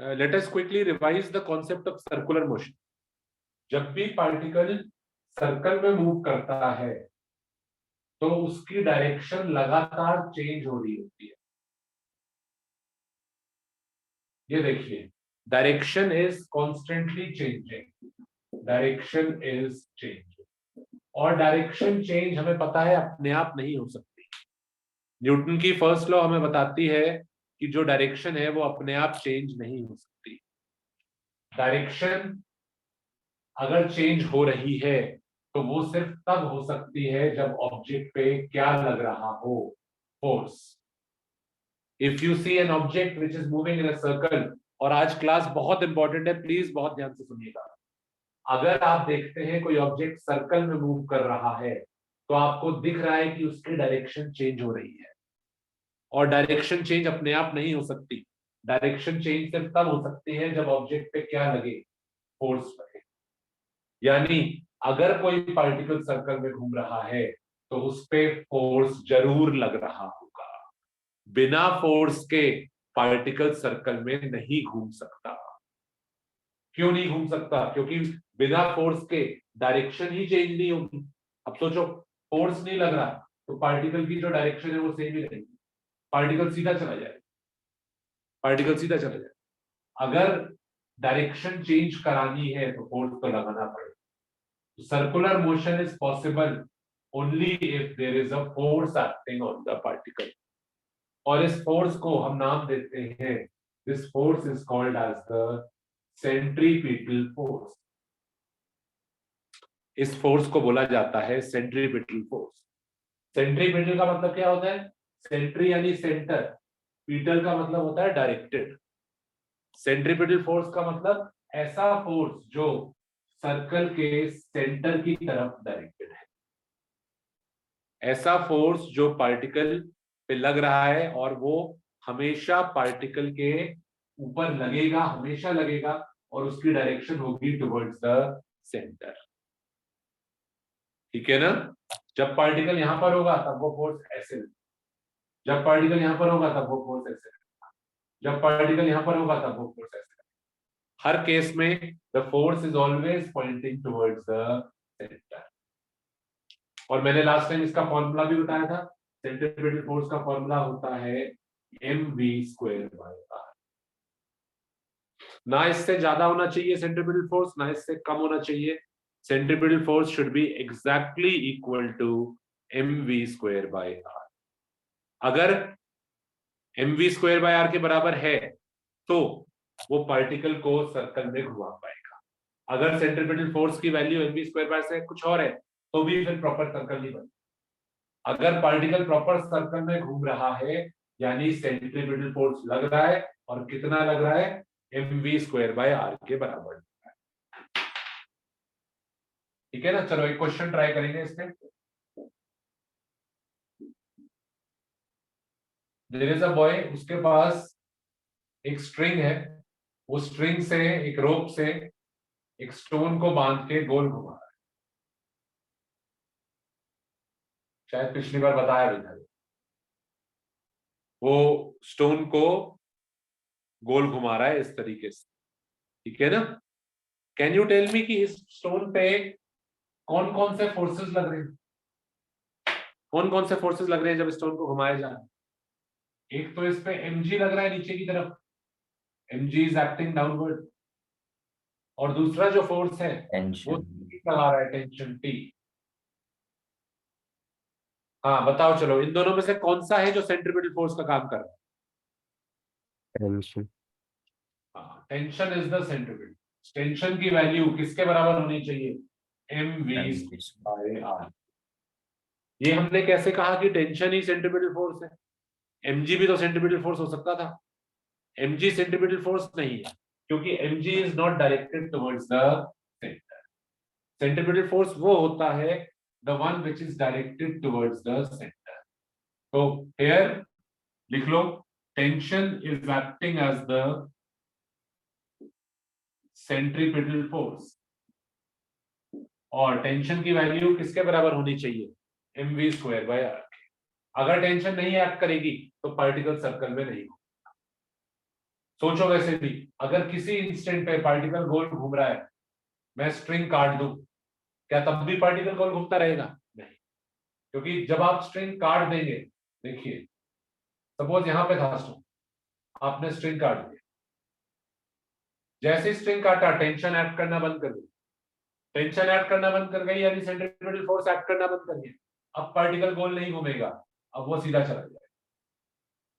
let us quickly revise the concept of circular motion. जब भी particle circle में move करता है तो उसकी डायरेक्शन लगातार चेंज हो रही होती है। ये देखिए, direction is constantly changing, direction is changing, और डायरेक्शन चेंज हमें पता है अपने आप नहीं हो सकती। न्यूटन की फर्स्ट लॉ हमें बताती है कि जो डायरेक्शन है वो अपने आप चेंज नहीं हो सकती। डायरेक्शन अगर चेंज हो रही है तो वो सिर्फ तब हो सकती है जब ऑब्जेक्ट पे क्या लग रहा हो, force. If you see an object which is moving in a circle, और आज क्लास बहुत इंपॉर्टेंट है, प्लीज बहुत ध्यान से सुनिएगा। अगर आप देखते हैं कोई ऑब्जेक्ट सर्कल में मूव कर रहा है तो आपको दिख रहा है कि उसकी डायरेक्शन चेंज हो रही है, और डायरेक्शन चेंज अपने आप नहीं हो सकती। डायरेक्शन चेंज सिर्फ तब हो सकती है जब ऑब्जेक्ट पे क्या लगे, फोर्स लगे। यानी अगर कोई पार्टिकल सर्कल में घूम रहा है तो उस पे फोर्स जरूर लग रहा होगा। बिना फोर्स के पार्टिकल सर्कल में नहीं घूम सकता। क्यों नहीं घूम सकता? क्योंकि बिना फोर्स के डायरेक्शन ही चेंज नहीं होगी। अब सोचो, फोर्स नहीं लग रहा तो पार्टिकल की जो डायरेक्शन है वो सेम ही रहेगी, पार्टिकल सीधा चला जाएगा, पार्टिकल सीधा चला जाएगा। अगर डायरेक्शन चेंज करानी है तो फोर्स तो लगाना पड़ेगा। Circular motion is possible only if there is a force acting on the particle. और इस फोर्स को हम नाम देते हैं, this force is called as the centripetal force. इस फोर्स को बोला जाता है सेंट्रीपिटल फोर्स। सेंट्रीपिटल का मतलब क्या होता है? सेंट्री यानी सेंटर, पीटल का मतलब होता है डायरेक्टेड। सेंट्रीपिटल फोर्स का मतलब ऐसा फोर्स जो सर्कल के सेंटर की तरफ डायरेक्टेड है, ऐसा फोर्स जो पार्टिकल पे लग रहा है और वो हमेशा पार्टिकल के ऊपर लगेगा, हमेशा लगेगा, और उसकी डायरेक्शन होगी टुवर्ड्स द सेंटर। ठीक है ना? जब पार्टिकल यहां पर होगा तब वो फोर्स ऐसे लगेगा, जब पार्टिकल यहां पर होगा तब वो फोर्स ऐसे लगेगा, जब पार्टिकल यहां पर होगा तब वो फोर्स ऐसे लगेगा। हर केस में the force is always pointing towards the centre. और मैंने लास्ट टाइम इसका फॉर्मूला भी बताया था। सेंट्रीपिटल फोर्स का फॉर्मूला होता है mv²/r। ना इससे ज्यादा होना चाहिए सेंट्रीपिटल फोर्स, ना इससे कम होना चाहिए। Centripetal force should be exactly equal to mv²/r। अगर mv²/r के बराबर है तो वो पार्टिकल को सर्कल में घुमा पाएगा। अगर सेंट्रीपिटल फोर्स की वैल्यू mv² से कुछ और है तो भी फिर प्रॉपर सर्कल नहीं बनेगा। अगर पार्टिकल प्रॉपर सर्कल में घूम रहा है यानी सेंट्रीपिटल फोर्स लग रहा है, और कितना लग रहा है? mv²/r के बराबर। ठीक है ना? चलो एक क्वेश्चन ट्राई करेंगे इसमें। देयर इज अ बॉय, उसके पास एक स्ट्रिंग है, वो स्ट्रिंग से, एक रोप से एक स्टोन को बांध के गोल घुमा रहा है। शायद पिछली बार बताया भी था। वो स्टोन को गोल घुमा रहा है इस तरीके से, ठीक है ना? कैन यू टेल मी कि इस स्टोन पे कौन कौन से फोर्सेस लग रहे हैं? कौन कौन से फोर्सेस लग रहे हैं जब स्टोन को घुमाया जा रहा है? एक तो इस पे mg लग रहा है नीचे की तरफ, mg इज एक्टिंग डाउनवर्ड, और दूसरा जो फोर्स है वो लगा रहा है टेंशन T। हाँ बताओ, चलो इन दोनों में से कौन सा है जो सेंट्रीपिटल फोर्स का काम कर रहा है? Tension. Tension is the centripetal. Tension की वैल्यू किसके बराबर होनी चाहिए? mv/r। ये हमने कैसे कहा कि टेंशन ही सेंट्रीपिटल फोर्स है? mg भी तो सेंट्रीपिटल फोर्स हो सकता था। mg सेंट्रीपिटल फोर्स नहीं है क्योंकि mg is not directed towards the centre. Centripetal force वो होता है the one which is directed towards the centre. तो हियर लिख लो, tension is acting as the centripetal force, और टेंशन की वैल्यू किसके बराबर होनी चाहिए? mv²/r। अगर टेंशन नहीं एक्ट करेगी तो पार्टिकल सर्कल में नहीं होगा। सोचो वैसे भी, अगर किसी इंस्टेंट पे पार्टिकल गोल घूम रहा है, मैं स्ट्रिंग काट दूं, क्या तब भी पार्टिकल गोल घूमता रहेगा? नहीं, क्योंकि जब आप स्ट्रिंग काट देंगे, देखिए सपोज यहां पे था स्ट्रिंग, आपने स्ट्रिंग काट दिया, जैसे स्ट्रिंग काटा टेंशन एक्ट करना बंद कर दी, टेंशन ऐड करना बंद कर गई यानी सेंट्रीपिटल फोर्स ऐड करना बंद कर दिया, अब पार्टिकल गोल नहीं घूमेगा, अब वो सीधा चला जाएगा।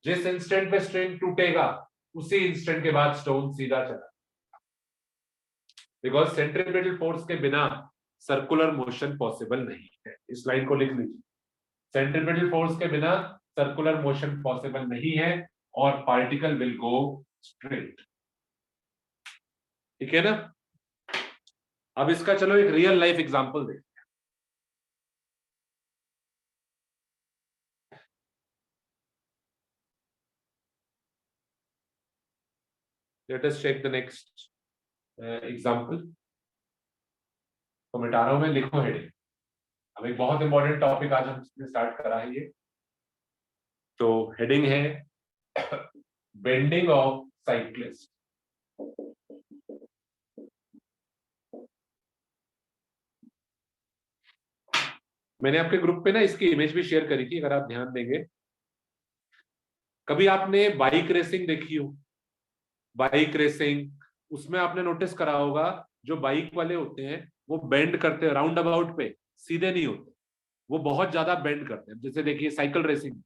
जिस इंस्टेंट पे स्ट्रिंग टूटेगा उसी इंस्टेंट के बाद स्टोन सीधा चला, बिकॉज सेंट्रीपिटल फोर्स के बिना सर्कुलर मोशन पॉसिबल नहीं है। इस लाइन को लिख लीजिए, सेंट्रीपिटल फोर्स के बिना सर्कुलर मोशन पॉसिबल नहीं है और पार्टिकल विल गो स्ट्रेट। ठीक है ना? अब इसका चलो एक रियल लाइफ एग्जांपल देखते हैं। Let us check the next example. तो मिटा रहा हूं मैं, लिखो हेडिंग। अब एक बहुत इंपॉर्टेंट टॉपिक आज हमने स्टार्ट करा है ये, तो हेडिंग है बेंडिंग ऑफ साइक्लिस्ट। मैंने आपके ग्रुप पे ना इसकी इमेज भी शेयर करी थी, अगर आप ध्यान देंगे। कभी आपने बाइक रेसिंग देखी हो? बाइक रेसिंग, उसमें आपने नोटिस करा होगा जो बाइक वाले होते हैं वो बेंड करते हैं राउंड अबाउट पे, सीधे नहीं होते, वो बहुत ज्यादा बेंड करते हैं। जैसे देखिए साइकिल रेसिंग,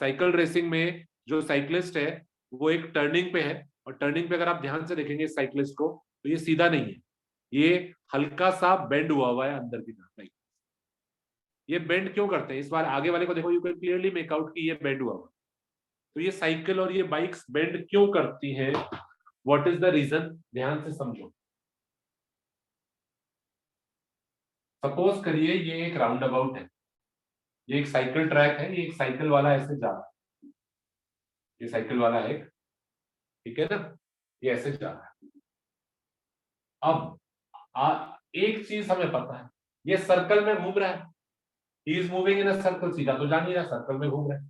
साइकिल रेसिंग में जो साइक्लिस्ट है वो एक टर्निंग पे है, और टर्निंग पे अगर आप ध्यान से देखेंगे साइक्लिस्ट को तो ये सीधा नहीं है, ये हल्का सा बेंड हुआ है अंदर की तरफ। ये बेंड क्यों करते हैं? इस बार आगे वाले को देखो, you can clearly make out कि ये बेंड हुआ। तो ये साइकिल और ये बाइक्स बेंड क्यों करती हैं? What is the reason? ध्यान से समझो। सपोज करिए ये एक राउंड अबाउट है, ये एक साइकिल ट्रैक है, ये एक साइकिल वाला ऐसे जा रहा है, ये साइकिल वाला है, ठीक है ना, ये ऐसे जा रहा है। अब एक चीज हमें पता है, ये सर्कल में घूम रहा है, he is moving in a circle, सीधा तो जा नहीं रहा, सर्कल में घूम रहा है।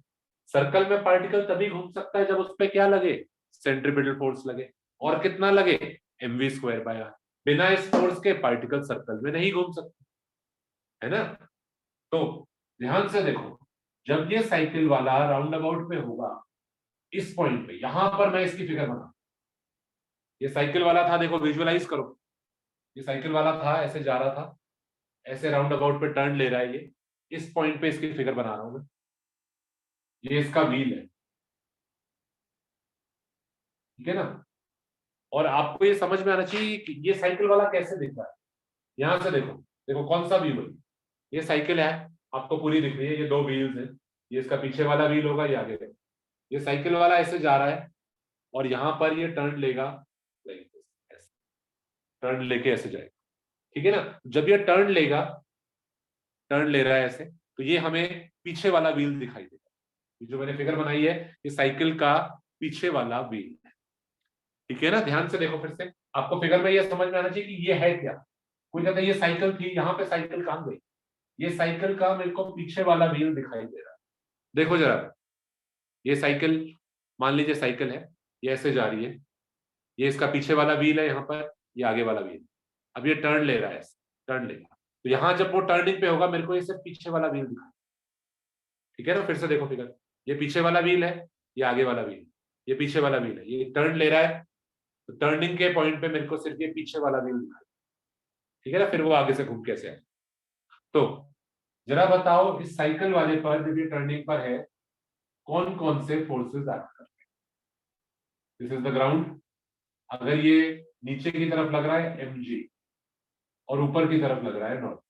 सर्कल में पार्टिकल तभी घूम सकता है जब उस पर क्या लगे? सेंट्रीपिटल फोर्स लगे, और कितना लगे? mv²/r। बिना इस फोर्स के पार्टिकल सर्कल में नहीं घूम सकते, है ना? तो ध्यान से देखो, जब ये साइकिल वाला राउंड अबाउट पे होगा, इस पॉइंट पे, यहां पर मैं इसकी फिगर बना, ये साइकिल वाला था, देखो विजुअलाइज करो, ये साइकिल वाला था, ऐसे जा रहा था, ऐसे राउंड अबाउट पे टर्न ले रहा है ये, इस पॉइंट पे इसकी फिगर बना रहा हूं मैं, ये इसका व्हील है, ठीक है ना? और आपको ये समझ में आना चाहिए कि ये साइकिल वाला कैसे दिख रहा है। यहां से देखो, देखो कौन सा व्हील है, ये साइकिल है, आपको पूरी दिख रही है, ये दो व्हील्स हैं, ये इसका पीछे वाला व्हील होगा, ये आगे का। ये साइकिल वाला ऐसे जा रहा है और यहाँ पर ये टर्न लेगा, टर्न लेके ऐसे जाएगा, ठीक है ना? जब ये टर्न लेगा, टर्न ले रहा है ऐसे, तो ये हमें पीछे वाला व्हील दिखाई देगा। जो मैंने फिगर बनाई है, ये साइकिल का पीछे वाला व्हील है, ठीक है ना? ध्यान से देखो फिर से, आपको फिगर में ये समझ में आना चाहिए कि ये है क्या। कोई कहता है ये साइकिल थी, यहाँ पे साइकिल कहाँ गई? ये साइकिल का मेरे को पीछे वाला व्हील दिखाई दे रहा है। देखो जरा, ये साइकिल, मान लीजिए साइकिल है, ये ऐसे जा रही है, ये इसका पीछे वाला व्हील है यहाँ पर, ये आगे वाला व्हील। अब ये टर्न ले रहा है, टर्न लेगा, तो यहाँ जब वो टर्निंग पे होगा मेरे को ये सिर्फ पीछे वाला व्हील दिखाई, ठीक है ना? फिर से देखो फिगर, ये पीछे वाला व्हील है, ये आगे वाला व्हील, ये पीछे वाला व्हील है, ये टर्न ले रहा है, तो टर्निंग के पॉइंट पे मेरे को सिर्फ ये पीछे वाला व्हील दिखाई, ठीक है ना? फिर वो आगे से घूम कैसे आए? तो जरा बताओ, इस साइकिल वाले पर जब ये टर्निंग पर है, कौन कौन से फोर्सेस एक्ट कर रहे हैं? दिस इज द ग्राउंड, अगर ये नीचे की तरफ लग रहा है mg, और ऊपर की तरफ लग रहा है नॉर्थ।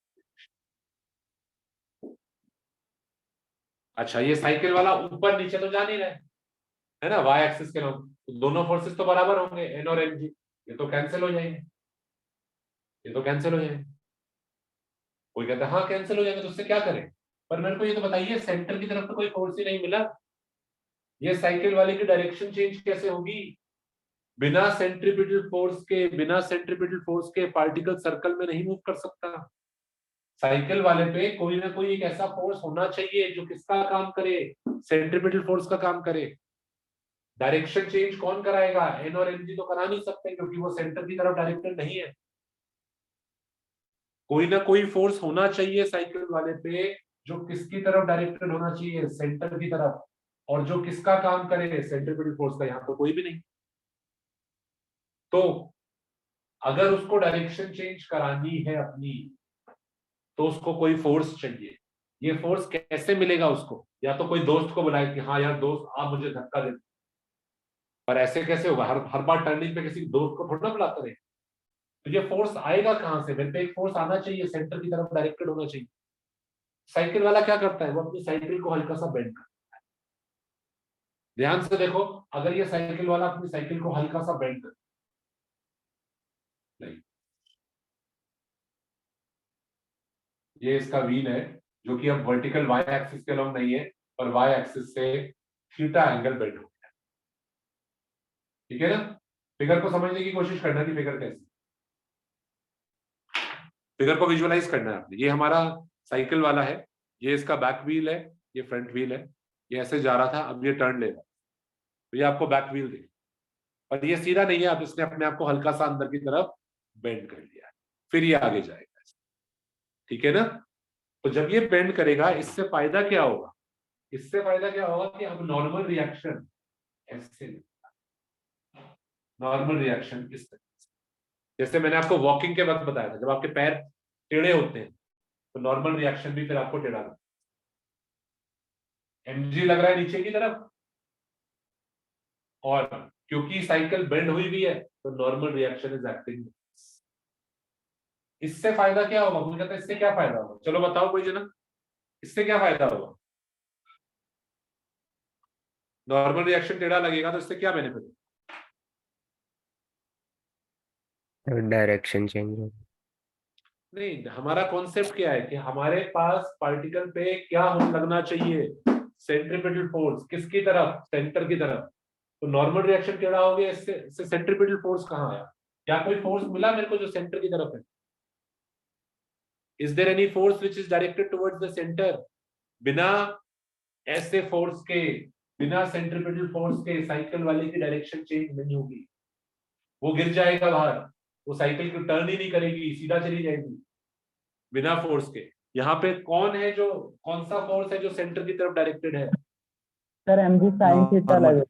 अच्छा, ये साइकिल वाला ऊपर नीचे तो जा नहीं रहा है ना, वाई एक्सिस के नाम, तो दोनों फोर्सेस तो बराबर होंगे, एन और mg, ये तो कैंसिल हो जाएंगे, ये तो कैंसिल हो जाएंगे। कोई कहता है हाँ कैंसिल हो जाएंगे, तो उससे क्या करें? पर मेरे को ये तो बताइए, सेंटर की तरफ तो कोई फोर्स ही नहीं मिला, ये साइकिल वाले की डायरेक्शन चेंज कैसे होगी? बिना सेंट्रीपिटल फोर्स के, बिना सेंट्रीपिटल फोर्स के पार्टिकल सर्कल में नहीं मूव कर सकता। साइकिल वाले पे कोई ना कोई एक ऐसा फोर्स होना चाहिए जो किसका काम करे? सेंट्रीपिटल फोर्स का काम करे। डायरेक्शन चेंज कौन कराएगा? एन और एम जी तो करा नहीं सकते क्योंकि वो सेंटर की तरफ डायरेक्टेड नहीं है। कोई ना कोई फोर्स होना चाहिए साइकिल वाले पे जो किसकी तरफ डायरेक्टेड होना चाहिए? सेंटर की तरफ। और जो किसका काम करे? सेंट्रीपिटल फोर्स का। यहाँ तो कोई भी नहीं। तो अगर उसको डायरेक्शन चेंज करानी है अपनी तो उसको कोई फोर्स चाहिए। ये फोर्स कैसे मिलेगा उसको? या तो कोई दोस्त को बुलाए कि हाँ यार दोस्त आप मुझे धक्का दे। पर ऐसे कैसे होगा? हर हर बार टर्निंग पे किसी दोस्त को थोड़ा ना बुलाते रहे। तो ये फोर्स आएगा कहां से? मेरे पे एक फोर्स आना चाहिए, सेंटर की तरफ डायरेक्टेड होना चाहिए। साइकिल वाला क्या करता है? वो अपनी साइकिल को हल्का सा बेंड करता है। ध्यान से देखो, अगर ये साइकिल वाला अपनी साइकिल को हल्का सा बेंड कर, नहीं, ये इसका व्हील है जो कि अब वर्टिकल वाई एक्सिस के लॉन्ग नहीं है और वाई एक्सिस से थीटा एंगल बेंड हो गया। ठीक है ना? फिगर को समझने की कोशिश करना कि फिगर कैसे, फिगर को विजुअलाइज करना है आपने। ये हमारा साइकिल वाला है, ये इसका बैक व्हील है, ये फ्रंट व्हील है। ये ऐसे जा रहा था, अब ये टर्न ले रहा है तो ये आपको बैक व्हील दे। और ये सीधा नहीं है, अब इसने अपने आप को हल्का सा अंदर की तरफ बेंड कर लिया है, फिर ये आगे जाएगा। ठीक है ना? तो जब ये बेंड करेगा इससे फायदा क्या होगा? इससे फायदा क्या होगा कि अब नॉर्मल रिएक्शन ऐसे, नॉर्मल रिएक्शन इस तरह से, जैसे मैंने आपको वॉकिंग के वक्त बताया था, जब आपके पैर टेढ़े होते हैं तो नॉर्मल रिएक्शन भी फिर आपको टेढ़ा लगता है। एमजी लग रहा है नीचे की तरफ और क्योंकि साइकिल बेंड हुई भी है तो नॉर्मल रिएक्शन इज एक्टिंग। इससे फायदा क्या होगा? मुझे कहता है इससे क्या फायदा होगा? चलो बताओ कोई जना, इससे क्या फायदा होगा? नॉर्मल रिएक्शन टेढ़ा लगेगा तो इससे क्या बेनिफिट? डायरेक्शन चेंज हो। नहीं, हमारा कॉन्सेप्ट क्या है कि हमारे पास पार्टिकल पे क्या हो लगना चाहिए? Centripetal force. किसकी तरफ? सेंटर की तरफ। तो नॉर्मल रिएक्शन टेढ़ा हो गया, इससे सेंट्रीपिटल फोर्स कहाँ आया? क्या कोई फोर्स मिला मेरे को जो सेंटर की तरफ है? Is there any force which is directed towards the centre? बिना ऐसे फोर्स के, बिना सेंट्रीपिटल फोर्स के साइकिल वाले की डायरेक्शन चेंज नहीं होगी। वो गिर जाएगा बाहर, वो साइकिल को टर्न ही नहीं करेगी, सीधा चली जाएगी बिना फोर्स के। यहाँ पे कौन है जो, कौन सा फोर्स है जो सेंटर की तरफ डायरेक्टेड है? Sir mg sin theta normal. लगे।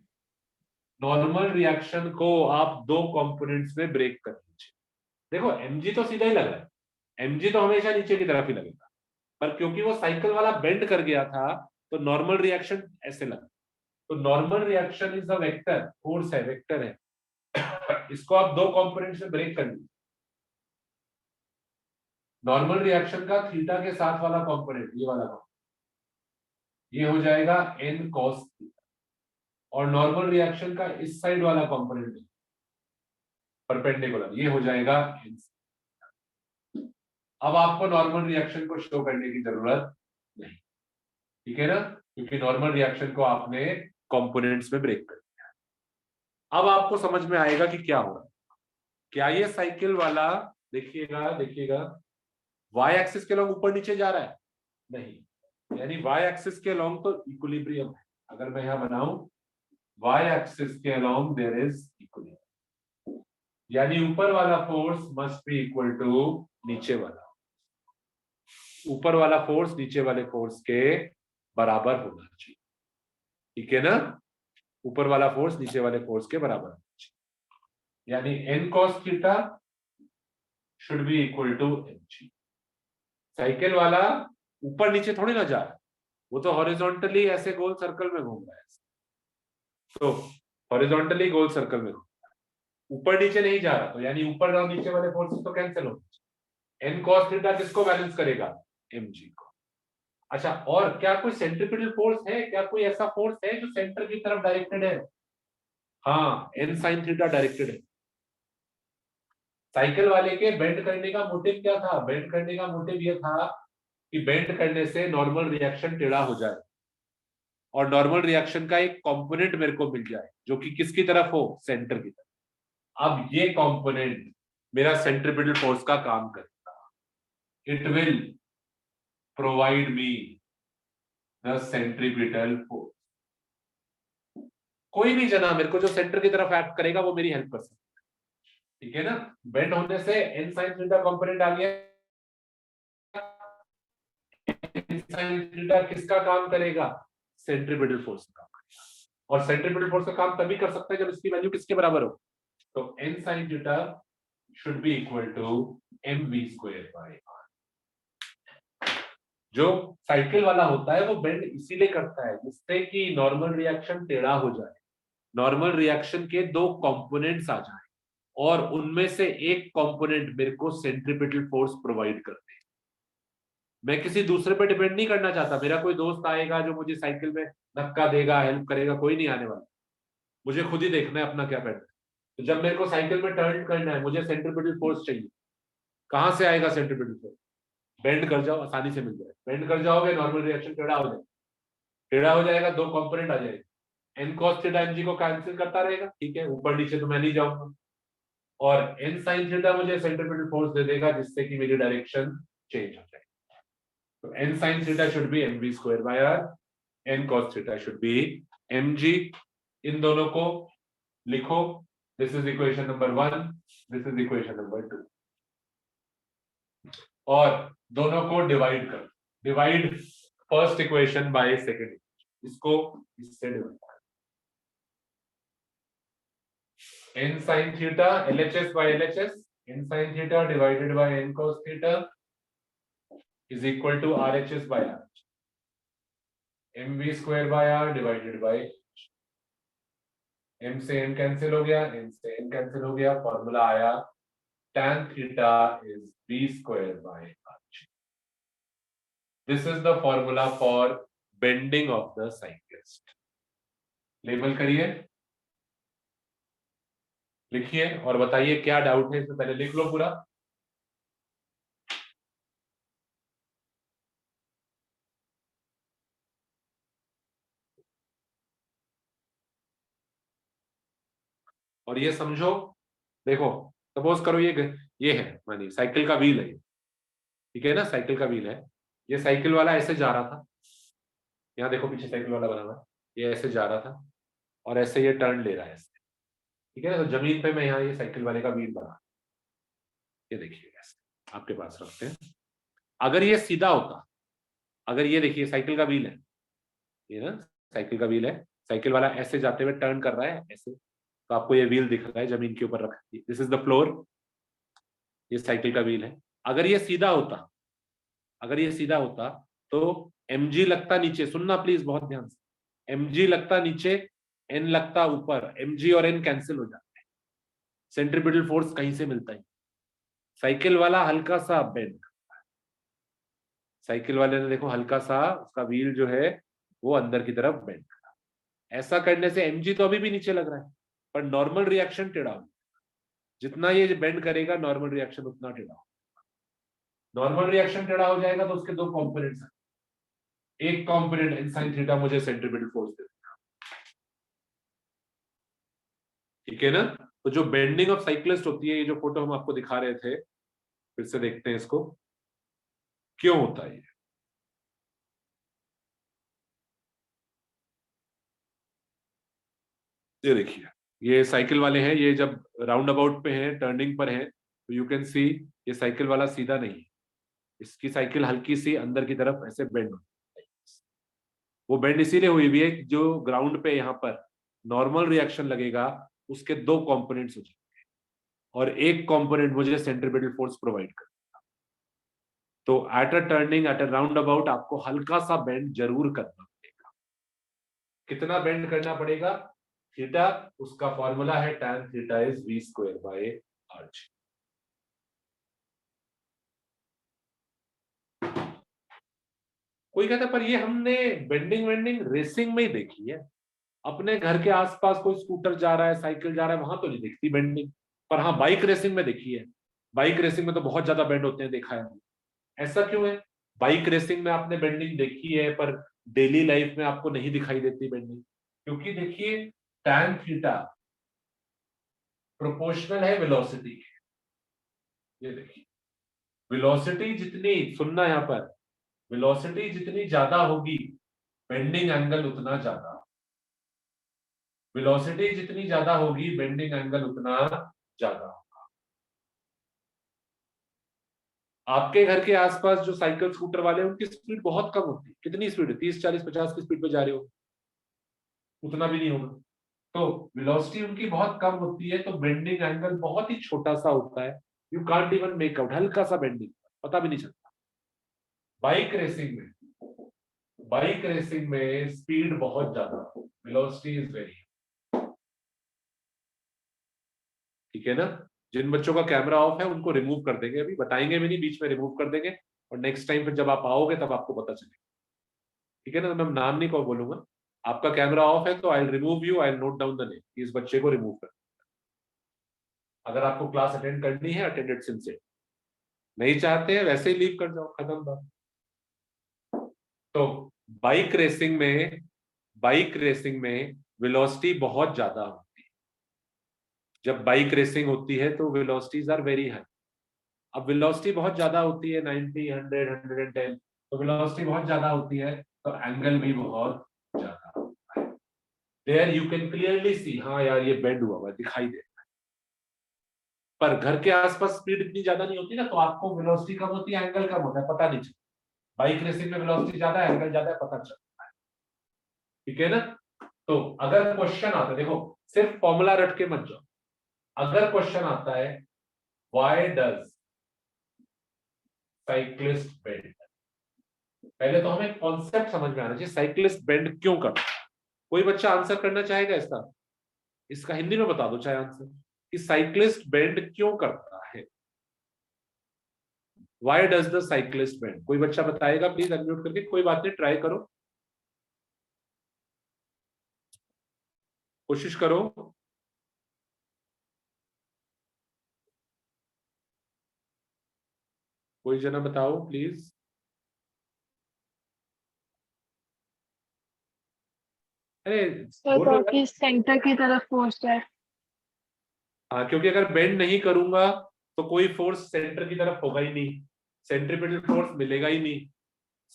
नॉर्मल रिएक्शन को आप दो कंपोनेंट्स में ब्रेक कर लीजिए। देखो एमजी तो सीधा ही लग रहा है, एमजी तो हमेशा नीचे की तरफ ही लगेगा, पर क्योंकि वो साइकिल वाला बेंड कर गया था तो नॉर्मल रिएक्शन ऐसे लगा। तो normal reaction is a vector, force है, वेक्टर है। इसको आप दो कंपोनेंट्स में ब्रेक कर लीजिए। नॉर्मल रिएक्शन का थीटा के साथ वाला कंपोनेंट, ये वाला कंपोनेंट, ये हो जाएगा एन कॉस थीटा। और नॉर्मल रिएक्शन का इस साइड वाला कंपोनेंट परपेंडिकुलर, ये हो जाएगा एन। अब आपको नॉर्मल रिएक्शन को शो करने की जरूरत नहीं। ठीक है ना? क्योंकि नॉर्मल रिएक्शन को आपने कंपोनेंट्स में ब्रेक कर दिया। अब आपको समझ में आएगा कि क्या हो रहा है। क्या ये साइकिल वाला, देखिएगा देखिएगा, वाई एक्सिस के लॉन्ग ऊपर नीचे जा रहा है? नहीं, यानी वाई एक्सिस के लॉन्ग तो इक्विलिब्रियम है। अगर मैं यहां बनाऊं वाई एक्सिस के लॉन्ग देयर इज इक्विलिब्रियम, यानी ऊपर वाला force must be equal to नीचे वाला। ऊपर वाला फोर्स नीचे वाले फोर्स के बराबर होना चाहिए। ठीक है ना? ऊपर वाला फोर्स नीचे वाले फोर्स के बराबर होना चाहिए, यानी N cos theta should be equal to M G. Cycle वाला ऊपर नीचे थोड़ी ना जा रहा है, वो तो हॉरिजॉन्टली ऐसे गोल सर्कल में घूम रहा है। तो हॉरिजॉन्टली गोल सर्कल में ऊपर नीचे नहीं जा रहा, तो यानी ऊपर और नीचे वाले फोर्सेस तो कैंसिल हो। एन कॉस थीटा किसको बैलेंस करेगा? एम जी को। अच्छा, और क्या कोई सेंट्रीपिटल फोर्स है? क्या कोई ऐसा फोर्स है जो सेंटर की तरफ डायरेक्टेड है? हाँ, एन साइन थीटा डायरेक्टेड है। साइकिल वाले के बेंड करने का मोटिव क्या था? बेंड करने का मोटिव ये था कि बेंड करने से नॉर्मल रिएक्शन टेढ़ा हो जाए और नॉर्मल रिएक्शन का एक कंपोनेंट मेरे को मिल जाए जो कि किसकी तरफ हो? सेंटर की तरफ। अब ये कंपोनेंट मेरा सेंट्रीपिटल फोर्स का काम करेगा। It will provide me the centripetal force. कोई भी जना मेरे को जो सेंटर की तरफ एक्ट करेगा वो मेरी हेल्प कर सकता है, ठीक है ना। बेंड होने से n sin थीटा कंपोनेंट आ गया। n sin थीटा किसका काम करेगा? सेंट्रीपिटल फोर्स का। और सेंट्रीपिटल फोर्स का काम तभी कर सकता है जब इसकी वैल्यू किसके बराबर हो। तो n sin theta should be equal to mv square by r। जो साइकिल वाला होता है वो बेंड इसीलिए करता है जिससे कि नॉर्मल रिएक्शन टेढ़ा हो जाए, नॉर्मल रिएक्शन के दो कंपोनेंट्स आ जाए और उनमें से एक कंपोनेंट मेरे को सेंट्रीपिटल फोर्स प्रोवाइड करते हैं। मैं किसी दूसरे पे डिपेंड नहीं करना चाहता। मेरा कोई दोस्त आएगा जो मुझे साइकिल में धक्का देगा, हेल्प करेगा, कोई नहीं आने वाला। मुझे खुद ही देखना है अपना क्या करना है। तो जब मेरे को साइकिल में टर्न करना है मुझे सेंट्रीपिटल फोर्स चाहिए। कहां से आएगा सेंट्रीपिटल फोर्स? बेंड कर जाओ, आसानी से मिल जाए। बेंड कर जाओगे नॉर्मल रिएक्शन टेढ़ा हो जाएगा। टेढ़ा हो जाएगा, दो कंपोनेंट आ जाएगा। N cos theta M G को कैंसिल करता रहेगा, ठीक है, ऊपर नीचे तो मैं नहीं जाऊंगा। और एन साइन थीटा मुझे सेंट्रीपिटल फोर्स दे देगा जिससे कि मेरी डायरेक्शन चेंज हो जाए। तो N sine theta should be M we square by R, N cos theta should be M G. इन दोनों को लिखो। This is equation number 1, this is equation number 2। और दोनों को डिवाइड कर। Divide first equation by second, इसको इससे divide. n sin theta LHS by LHS, n sin theta divided by n cos theta is equal to RHS by R, mv square by R divided by m से n cancel हो गया, n से n cancel हो गया, formula आया tan theta is b square by r। This is the formula for bending of the cyclist। Label करिए, लिखिए और बताइए क्या डाउट है। इससे पहले लिख लो पूरा। और ये समझो, देखो सपोज करो ये है मानिए साइकिल का व्हील है, ठीक है ना, साइकिल का व्हील है। ये साइकिल वाला ऐसे जा रहा था, यहाँ देखो पीछे साइकिल वाला बना हुआ है, ये ऐसे जा रहा था और ऐसे ये टर्न ले रहा है ऐसे, ठीक है ना। तो जमीन पे मैं यहाँ ये साइकिल वाले का व्हील बना, ये देखिए ऐसे आपके पास रखते हैं। अगर ये सीधा होता, अगर ये देखिए साइकिल का व्हील है, ये ना साइकिल का व्हील है, साइकिल वाला ऐसे जाते हुए टर्न कर रहा है ऐसे, तो आपको ये व्हील दिख रहा है जमीन के ऊपर रखा है। दिस इज द फ्लोर, ये साइकिल का व्हील है। अगर ये सीधा होता, अगर ये सीधा होता तो mg लगता नीचे, सुनना प्लीज बहुत ध्यान से, mg लगता नीचे, n लगता ऊपर, mg और n कैंसिल हो जाते हैं, सेंट्रीपिटल फोर्स कहीं से मिलता है। साइकिल वाला हल्का सा बेंड, साइकिल वाले ने देखो हल्का सा उसका व्हील जो है वो अंदर की तरफ बेंड करा। ऐसा करने से mg तो अभी भी नीचे लग रहा है पर नॉर्मल रिएक्शन टेढ़ा हो, जितना ये बेंड करेगा नॉर्मल रिएक्शन उतना टेढ़ा हो। नॉर्मल रिएक्शन टेढ़ा हो जाएगा तो उसके दो कंपोनेंट्स हैं, एक कंपोनेंट n sin थीटा मुझे सेंट्रीपिटल फोर्स दे देगा, ठीक है ना। तो जो बेंडिंग ऑफ साइक्लिस्ट होती है, ये जो फोटो हम आपको दिखा रहे थे, फिर से देखते हैं इसको, क्यों होता है ये देखिए, ये साइकिल वाले हैं, ये जब राउंड अबाउट पे हैं, टर्निंग पर हैं, तो यू कैन सी ये साइकिल वाला सीधा नहीं है, इसकी साइकिल हल्की सी अंदर की तरफ ऐसे बेंड, वो बेंड इसीलिए हुई भी है कि जो ग्राउंड पे यहाँ पर नॉर्मल रिएक्शन लगेगा उसके दो कंपोनेंट्स हो जाएंगे और एक कंपोनेंट मुझे सेंट्रीपिटल फोर्स प्रोवाइड करेगा। तो at a turning, at a round about आपको हल्का सा बेंड जरूर करना पड़ेगा। कितना बेंड करना पड़ेगा? थीटा, उसका फॉर्मूला है tan theta is v square by r। कोई कहता पर ये हमने बेंडिंग वेंडिंग रेसिंग में ही देखी है, अपने घर के आसपास कोई स्कूटर जा रहा है, साइकिल जा रहा है, वहां तो नहीं दिखती बेंडिंग। पर हाँ बाइक रेसिंग में देखी है, बाइक रेसिंग में तो बहुत ज्यादा बेंड होते हैं, देखा है। ऐसा क्यों है? बाइक रेसिंग में आपने बेंडिंग देखी है पर डेली लाइफ में आपको नहीं दिखाई देती बेंडिंग, क्योंकि देखिए tan थीटा प्रोपोर्शनल है वेलोसिटी के। ये देखिए वेलोसिटी जितनी, सुनना यहाँ पर, वेलोसिटी जितनी ज्यादा होगी बेंडिंग एंगल उतना ज्यादा। वेलोसिटी जितनी ज्यादा होगी बेंडिंग एंगल उतना ज्यादा होगा। आपके घर के आसपास जो साइकिल स्कूटर वाले हैं उनकी स्पीड बहुत कम होती है। कितनी स्पीड है? 30 40 50 की स्पीड पे जा रहे हो, उतना भी नहीं होगा। तो वेलोसिटी उनकी बहुत कम होती है, तो बेंडिंग एंगल बहुत ही छोटा सा होता है। You can't even make out, हल्का सा बेंडिंग, पता भी नहीं चलता। बाइक रेसिंग में स्पीड बहुत ज्यादा, वेलोसिटी इज वेरी, ठीक है ना। जिन बच्चों का कैमरा ऑफ है उनको रिमूव कर देंगे, अभी बताएंगे भी नहीं, बीच में रिमूव कर देंगे, और नेक्स्ट टाइम फिर जब आप आओगे तब आपको पता चलेगा, ठीक है ना। मैं नाम नहीं को बोलूंगा। आपका कैमरा ऑफ है तो I remove you, I note down the name, इस बच्चे को रिमूव कर। अगर आपको क्लास अटेंड करनी है, अटेंडेंस से, नहीं चाहते हैं वैसे ही लीव कर जाओ, खत्म बात। तो बाइक रेसिंग में वेलोसिटी बहुत ज्यादा होती है। जब बाइक रेसिंग होती है तो वेलोसिटीज आर वेरी हाई। अब वेलोसिटी बहुत ज्यादा होती है, 90 100 110, तो वेलोसिटी बहुत ज्यादा होती है तो एंगल भी बहुत ज्यादा होता है। There you can clearly see, हाँ यार ये बेंड हुआ हुआ दिखाई दे। पर घर के आसपास स्पीड इतनी ज्यादा नहीं होती ना, तो आपको वेलोसिटी कम होती है, एंगल कम होता है, पता नहीं चलता। बाइक रेसिंग में वेलोसिटी ज्यादा है, एंगल ज्यादा है, पता चलता है, ठीक है ना। तो अगर क्वेश्चन आता है, देखो सिर्फ फॉर्मूला रट के मत जाओ। अगर क्वेश्चन आता है व्हाई डज साइक्लिस्ट बेंड, पहले तो हमें कॉन्सेप्ट समझ में आना चाहिए, साइक्लिस्ट बेंड क्यों करता है। कोई बच्चा आंसर करना चाहेगा इसका? इसका हिंदी में बता दो चाहे आंसर, कि साइक्लिस्ट बेंड क्यों करता है। Why does the cyclist bend, कोई बच्चा बताएगा प्लीज अनम्यूट करके, कोई बात नहीं ट्राई करो, कोशिश करो। कोई जना बताओ प्लीज। अरे सर बोलो यार। ताकि सेंटर की तरफ पहुंच जाए। हाँ, क्योंकि अगर बेंड नहीं करूंगा तो कोई फोर्स सेंटर की तरफ होगा ही नहीं, सेंट्रीपिटल फोर्स मिलेगा ही नहीं,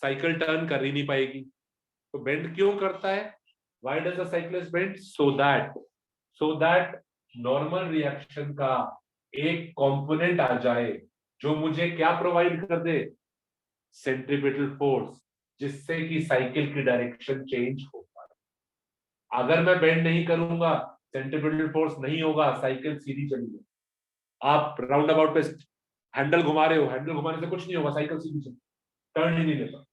साइकिल टर्न कर ही नहीं पाएगी। तो बेंड क्यों करता है? Why does the cyclist bend? So that normal reaction का एक कंपोनेंट आ जाए जो मुझे क्या प्रोवाइड कर दे, सेंट्रीपिटल फोर्स, जिससे कि साइकिल की डायरेक्शन चेंज हो पाए। अगर मैं बेंड नहीं करूंगा, सेंट्रीपिटल फोर्स नहीं होगा, साइकिल सीधी चलेगी। आप राउंड अबाउट पे हैंडल घुमा रहे हो, हैंडल घुमाने से कुछ नहीं होगा, साइकिल सीधी चलेगी, टर्न ही नहीं लेता,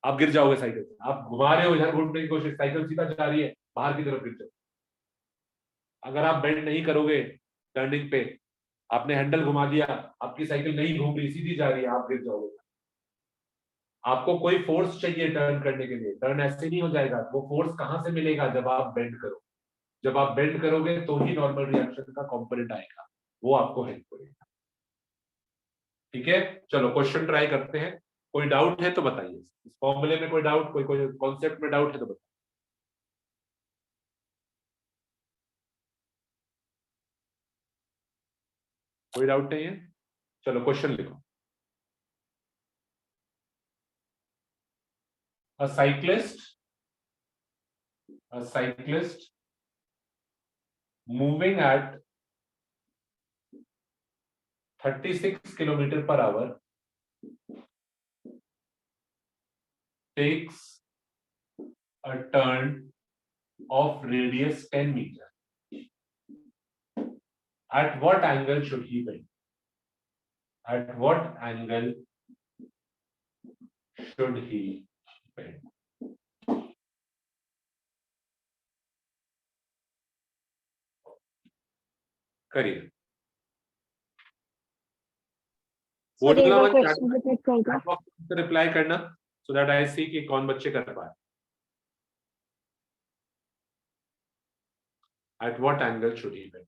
आप गिर जाओगे साइकिल से। आप घुमा रहे हो, इधर घूमने की कोशिश, साइकिल सीधा जा रही है, बाहर की तरफ गिर जाओ। अगर आप बेंड नहीं करोगे टर्निंग पे, आपने हैंडल घुमा दिया, आपकी साइकिल नहीं घूम रही, सीधी जा रही है, आप गिर जाओगे। आपको कोई फोर्स चाहिए टर्न करने के लिए, टर्न ऐसे नहीं हो जाएगा। वो फोर्स कहां से मिलेगा? जब आप बेंड करो, जब आप बेंड करोगे तो ही नॉर्मल रिएक्शन का कंपोनेंट आएगा, वो आपको हेल्प करेगा, ठीक है। चलो क्वेश्चन ट्राई करते हैं। कोई डाउट है तो बताइए, इस फॉर्मूले में कोई डाउट, कोई कोई कॉन्सेप्ट में डाउट है तो बताइए। कोई डाउट नहीं है? चलो क्वेश्चन लिखो। अ cyclist moving at 36 kilometre per hour takes a turn of radius 10 meter. At what angle should he bend? At what angle should he bend? करिए, सर एक बोलना बार मत, क्वेश्चन रिपीट कर दो। चैट बॉक्स में रिप्लाई करना, so that I सी कि कौन बच्चे कर पाए। At what angle should he bend?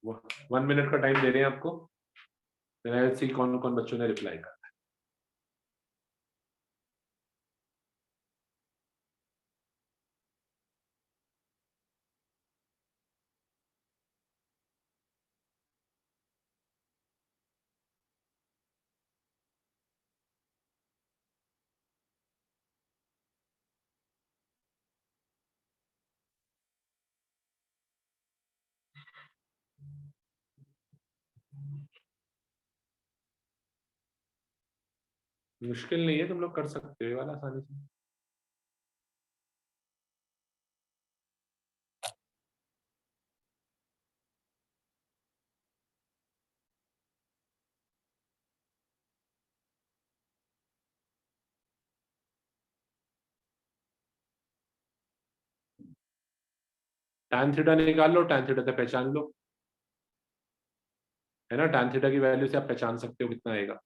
वो 1 मिनट का टाइम दे रहे हैं आपको, फिर आई सी कौन कौन बच्चों ने रिप्लाई करा। मुश्किल नहीं है, तुम लोग कर सकते हो ये वाला आसानी से। tan थीटा निकाल लो, tan थीटा से पहचान लो, है ना। tan थीटा की वैल्यू से आप पहचान सकते हो कितना आएगा।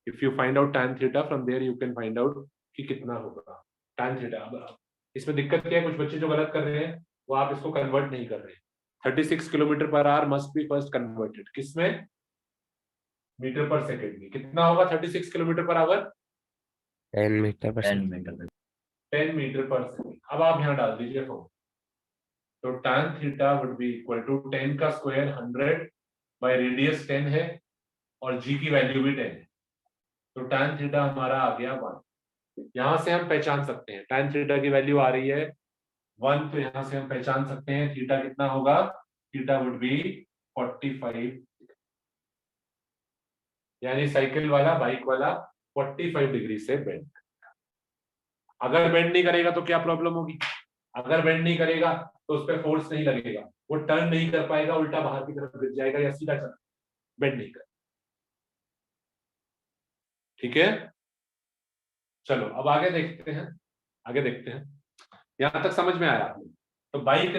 If you find out tan theta from there you can find out कि कितना होगा tan थीटा। अब इसमें दिक्कत क्या है, कुछ बच्चे जो गलत कर रहे हैं वो आप इसको कन्वर्ट नहीं कर रहे। 36 kilometre per hour must be first converted किसमें, मीटर पर सेकेंड में। कितना होगा 36 किलोमीटर पर आवर, 10 मीटर पर 10 सेकंड। मीटर। 10 मीटर पर सेकेंड। अब आप यहाँ डाल दीजिए फॉर्म। तो tan थीटा वुड बी इक्वल टू 10 का स्क्वायर 100 बाय रेडियस 10 है और g की वैल्यू भी 10 है। तो tan थीटा हमारा आ गया 1। यहां से हम पहचान सकते हैं tan थीटा की वैल्यू आ रही है 1, तो यहां से हम पहचान सकते हैं थीटा कितना होगा, थीटा वुड बी 45, यानी साइकिल वाला, बाइक वाला 45 डिग्री से बेंड। अगर बेंड नहीं करेगा तो क्या प्रॉब्लम होगी, अगर बेंड नहीं करेगा तो उस पर फोर्स नहीं लगेगा, वो टर्न नहीं कर पाएगा, उल्टा बाहर की तरफ गिर जाएगा या सीधा चला, बेंड नहीं कर। ठीक है, चलो अब आगे देखते हैं, आगे देखते हैं। यहां तक समझ में आया आपको। तो बाइक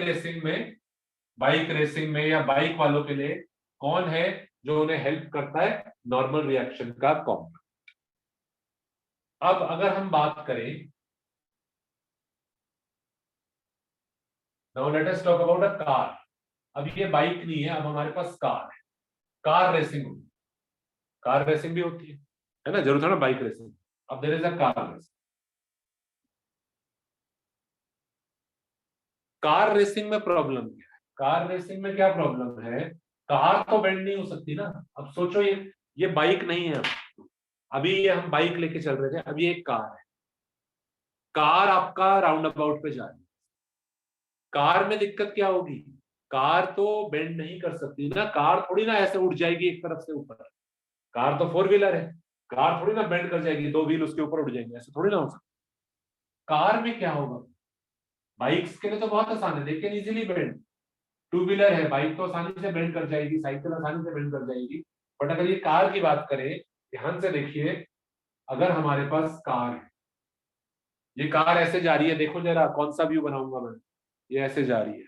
रेसिंग में या बाइक वालों के लिए कौन है जो उन्हें हेल्प करता है, नॉर्मल रिएक्शन का कॉम्पोनेंट। अब अगर हम बात करें, now let us talk about a car. अब ये बाइक नहीं है, अब हमारे पास कार है, कार रेसिंग होगी, कार रेसिंग भी होती है ना, जरूरत है ना बाइक रेसिंग। अब there is a car racing. Car racing में प्रॉब्लम क्या है, कार रेसिंग में क्या प्रॉब्लम है, कार तो बेंड नहीं हो सकती ना। अब सोचो ये बाइक नहीं है, अभी ये हम बाइक लेके चल रहे थे, अब ये एक कार है, कार आपका राउंड अबाउट पे जा रही है। कार में दिक्कत क्या होगी, कार तो बेंड नहीं कर सकती ना, कार थोड़ी ना ऐसे उड़ जाएगी एक तरफ से ऊपर। कार तो 4 व्हीलर है, कार थोड़ी ना बेंड कर जाएगी, 2 व्हील उसके ऊपर उड़ जाएंगे, ऐसे थोड़ी ना हो सकता। कार में क्या होगा, बाइक्स के लिए तो बहुत आसान है, लेकिन इजीली बेंड। 2 व्हीलर है, बाइक तो आसानी से बेंड कर जाएगी, साइकिल आसानी से बेंड कर जाएगी, बट अगर ये कार की बात करें, ध्यान से देखिए, अगर हमारे पास कार है, ये कार ऐसे जा रही है, देखो जरा कौन सा व्यू बनाऊंगा मैं, ये ऐसे जा रही है,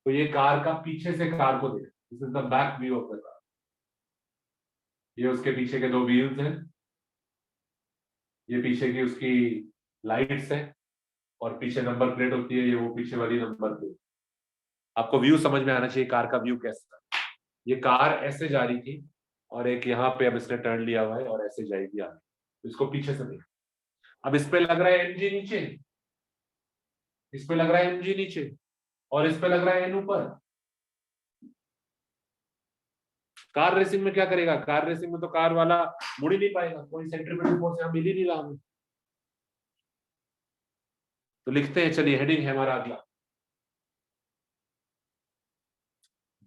तो ये कार का पीछे से कार को देखो, this is the back view of the car. ये उसके पीछे के 2 व्हील्स हैं, ये पीछे की उसकी लाइट्स है, और पीछे नंबर प्लेट होती है, ये वो पीछे वाली नंबर प्लेट। आपको व्यू समझ में आना चाहिए कार का व्यू कैसा। ये कार ऐसे जा रही थी और एक यहाँ पे अब इसने टर्न लिया हुआ है और ऐसे जाएगी आगे, तो इसको पीछे से देख। अब इस पे लग रहा है एमजी नीचे, इस पे लग रहा है एमजी नीचे, और इस पे लग रहा है एन ऊपर। कार रेसिंग में क्या करेगा, कार रेसिंग में तो कार वाला मुड़ ही नहीं पाएगा, कोई सेंट्रीपिटल फोर्स यहां मिल ही नहीं रहा हमें। तो लिखते हैं, चलिए हेडिंग है हमारा अगला,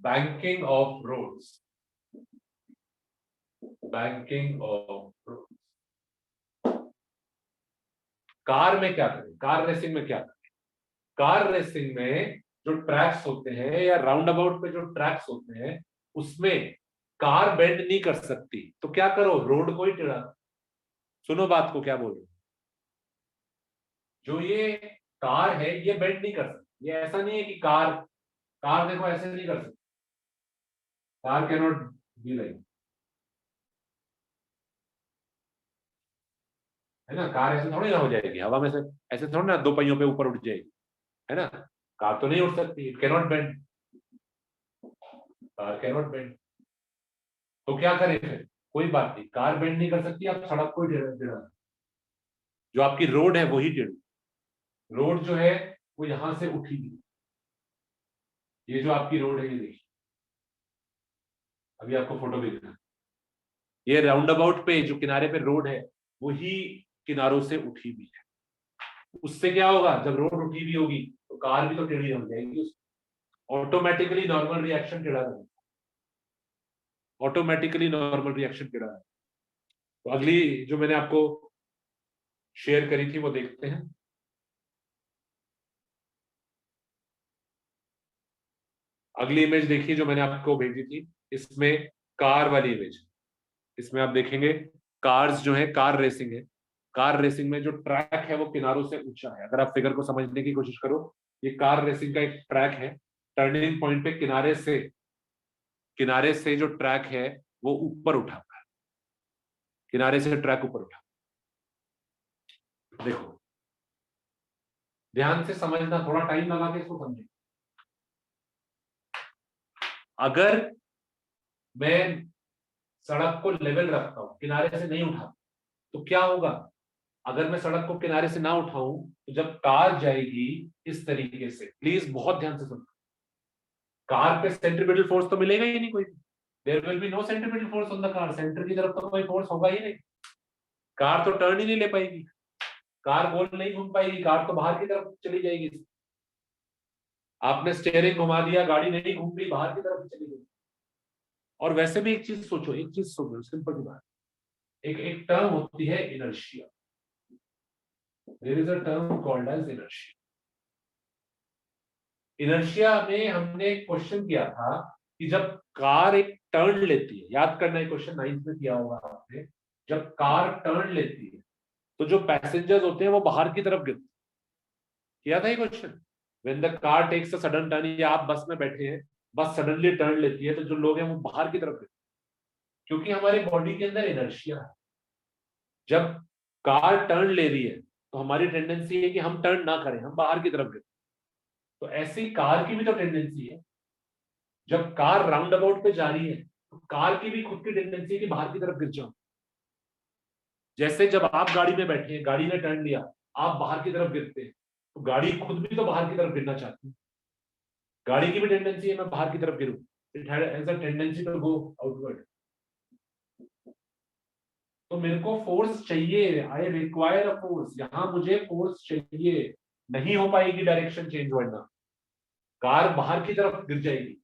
banking of roads. Banking of roads. Car में क्या करें, कार रेसिंग में क्या करें, कार रेसिंग में जो ट्रैक्स होते हैं या राउंड अबाउट पे जो ट्रैक्स होते हैं, उसमें कार बेंड नहीं कर सकती, तो क्या करो, रोड को ही टेढ़ा। सुनो बात को क्या बोल रहे, जो ये कार है ये बेंड नहीं कर सकती, ये ऐसा नहीं है कि कार कार देखो ऐसे नहीं कर सकती, car can not be like, है ना। कार ऐसे थोड़ी ना हो जाएगी हवा में से, ऐसे थोड़ी ना 2 पहियों पे ऊपर उठ जाएगी, है ना। कार तो नहीं उठ सकती, it can not bend, car can not bend. तो क्या करें फिर, कोई बात नहीं, कार बेंड नहीं कर सकती, आप सड़क को ही टेढ़ा, जो आपकी रोड है वही टेढ़ी। रोड जो है वो यहां से उठी थी, ये जो आपकी रोड है ये देखिए, अभी आपको फोटो भी दिखा, ये राउंड अबाउट पे जो किनारे पे रोड है वही किनारों से उठी भी है। उससे क्या होगा, जब रोड उठी भी होगी तो कार भी तो टेढ़ी हो जाएगी, ऑटोमेटिकली नॉर्मल रिएक्शन टेढ़ा रहेगा। ऑटोमेटिकली नॉर्मल रिएक्शन गिरा है। तो अगली जो मैंने आपको शेयर करी थी वो देखते हैं। अगली इमेज देखिए जो मैंने आपको भेजी थी, इसमें कार वाली इमेज। इसमें आप देखेंगे कार्स जो है, कार रेसिंग है। कार रेसिंग में जो ट्रैक है वो किनारों से ऊंचा है। अगर आप फिगर को समझने की कोशिश करो, ये कार रेसिंग का एक ट्रैक है। टर्निंग पॉइंट पे किनारे से जो ट्रैक है वो ऊपर उठा हुआ है, किनारे से ट्रैक ऊपर उठा। देखो ध्यान से समझना, थोड़ा टाइम लगा के इसको समझें। अगर मैं सड़क को लेवल रखता हूं, किनारे से नहीं उठा, तो क्या होगा? अगर मैं सड़क को किनारे से ना उठाऊं तो जब कार जाएगी इस तरीके से, प्लीज बहुत ध्यान से सुनो, कार पे सेंट्रीपिटल फोर्स तो मिलेगा ही नहीं कोई। There will be no centripetal force on the car. Centre की तरफ तो कोई फोर्स होगा ही नहीं। कार तो टर्न ही नहीं ले पाएगी, कार गोल नहीं घूम पाएगी, कार तो बाहर की तरफ चली जाएगी। आपने स्टीयरिंग घुमा दिया, गाड़ी नहीं घूम रही, बाहर की तरफ चली गई। और वैसे भी एक चीज सोचो, सिंपल सी बात, एक टर्म होती है inertia. There is a term called as inertia. Inertia में हमने क्वेश्चन किया था कि जब कार एक टर्न लेती है, याद करना है क्वेश्चन 9th में किया होगा आपने, जब कार टर्न लेती है तो जो पैसेंजर्स होते हैं वो बाहर की तरफ गिरते हैं। किया था ये question. When the car takes a sudden turn, या आप बस में बैठे हैं, बस सडनली टर्न लेती है तो जो लोग हैं वो बाहर की तरफ गिरते हैं, क्योंकि हमारी बॉडी के अंदर इनर्शिया है। जब कार टर्न ले रही है तो हमारी टेंडेंसी है कि हम टर्न ना करें, हम बाहर की तरफ गिरें। तो ऐसी कार की भी तो टेंडेंसी है, जब कार राउंड अबाउट पे जा रही है तो कार की भी खुद की टेंडेंसी है कि बाहर की तरफ गिर जाओ। जैसे जब आप गाड़ी में बैठे हैं, गाड़ी ने टर्न लिया, आप बाहर की तरफ गिरते हैं, तो गाड़ी खुद भी तो बाहर की तरफ गिरना चाहती है। गाड़ी की भी टेंडेंसी है मैं बाहर की तरफ गिरूं, it has a tendency to go outward. तो मेरे को फोर्स चाहिए, आई रिक्वायर अ फोर्स, यहां मुझे फोर्स चाहिए। नहीं हो पाएगी डायरेक्शन चेंज, वरना कार बाहर की तरफ गिर जाएगी।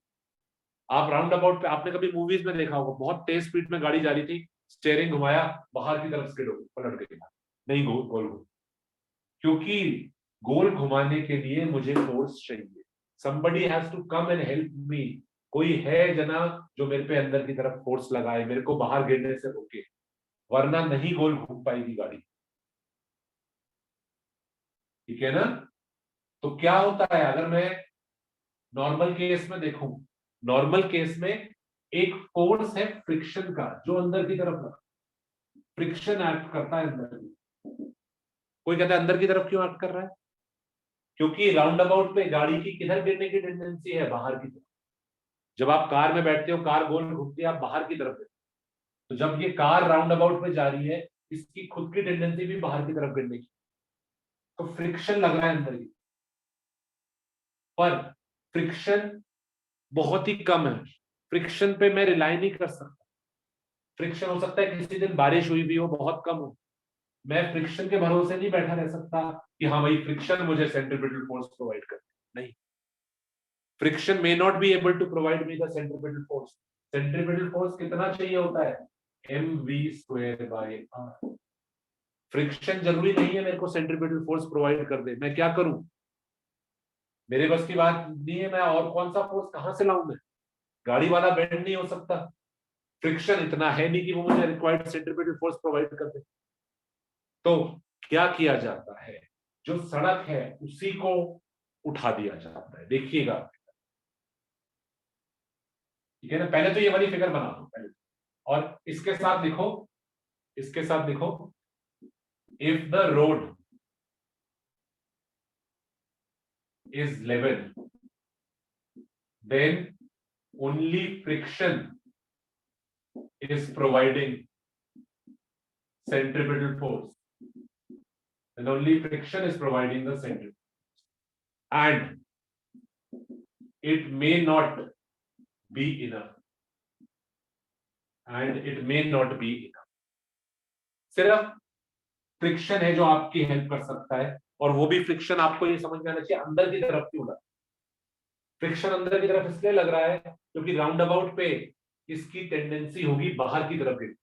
आप राउंड अबाउट पे, आपने कभी मूवीज में देखा होगा, बहुत तेज स्पीड में गाड़ी जा रही थी, स्टीयरिंग घुमाया, बाहर की तरफ स्किड हो गई, पलट गई, नहीं गोल घूम। क्योंकि गोल घुमाने के लिए मुझे फोर्स चाहिए। somebody has to come and help me। कोई है जना जो मेरे पे अंदर की तरफ फोर्स लगाए, मेरे को बाहर गिरने से रोके, वरना नहीं गोल घूम पाएगी गाड़ी। ठीक है ना? तो क्या होता है अगर मैं नॉर्मल केस में देखूं, नॉर्मल केस में एक फोर्स है फ्रिक्शन का जो अंदर की तरफ लगा, फ्रिक्शन एक्ट करता है अंदर की। कोई कहता है अंदर की तरफ क्यों एक्ट कर रहा है? क्योंकि राउंड अबाउट पे गाड़ी की किधर गिरने की टेंडेंसी है? बाहर की तरफ। जब आप कार में बैठते हो, कार गोल घूमती है, आप बाहर की तरफ, तो जब ये कार राउंड अबाउट पे जा रही है, इसकी खुद की टेंडेंसी भी बाहर की तरफ गिरने की, तो फ्रिक्शन लग रहा है अंदर की। पर फ्रिक्शन बहुत ही कम है, फ्रिक्शन पे मैं रिलाई नहीं कर सकता। फ्रिक्शन हो सकता है किसी दिन बारिश हुई भी हो, बहुत कम हो, मैं फ्रिक्शन के भरोसे नहीं बैठा रह सकता कि हाँ भाई फ्रिक्शन मुझे सेंट्रीपिटल फोर्स प्रोवाइड कर। नहीं, friction may not be able to provide me the centripetal force. Centripetal force कितना चाहिए होता है? mv²/r। फ्रिक्शन जरूरी नहीं है मेरे को सेंट्रीपिटल फोर्स प्रोवाइड कर दे। मैं क्या करूं? मेरे बस की बात नहीं है, मैं और कौन सा फोर्स कहां से लाऊं? मैं गाड़ी वाला बेंड नहीं हो सकता, फ्रिक्शन इतना है नहीं कि वो मुझे रिक्वायर्ड सेंट्रीपिटल फोर्स प्रोवाइड कर दे। तो क्या किया जाता है? जो सड़क है उसी को उठा दिया जाता है। देखिएगा, ठीक है ना? पहले तो ये वाली फिगर बना दो पहले, और इसके साथ लिखो, इसके साथ लिखो, if the road is level, then only friction is providing centripetal force, and only friction is providing the centripetal force, and it may not be enough, and it may not be enough। सिर्फ friction है जो आपकी help कर सकता है, और वो भी फ्रिक्शन आपको ये समझ में आना चाहिए अंदर की तरफ क्यों लगा। फ्रिक्शन अंदर की तरफ इसलिए लग रहा है क्योंकि राउंड अबाउट पे इसकी टेंडेंसी होगी बाहर की तरफ गिरने।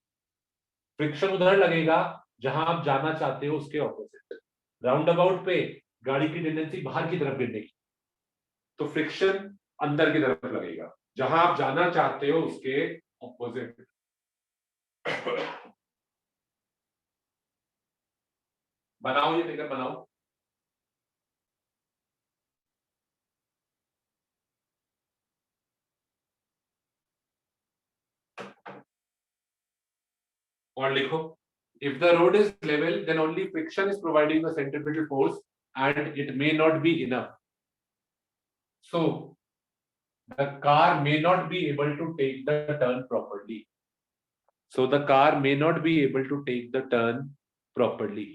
फ्रिक्शन उधर लगेगा जहां आप जाना चाहते हो उसके ऑपोजिट। राउंड अबाउट पे गाड़ी की टेंडेंसी बाहर की तरफ गिरने की, तो फ्रिक्शन अंदर की तरफ लगेगा जहां आप जाना चाहते हो उसके ऑपोजिट। बनाओ, ये फिगर बनाओ। और लिखो, if the road is level then only friction is providing the centripetal force and it may not be enough, so the car may not be able to take the turn properly, so the car may not be able to take the turn properly।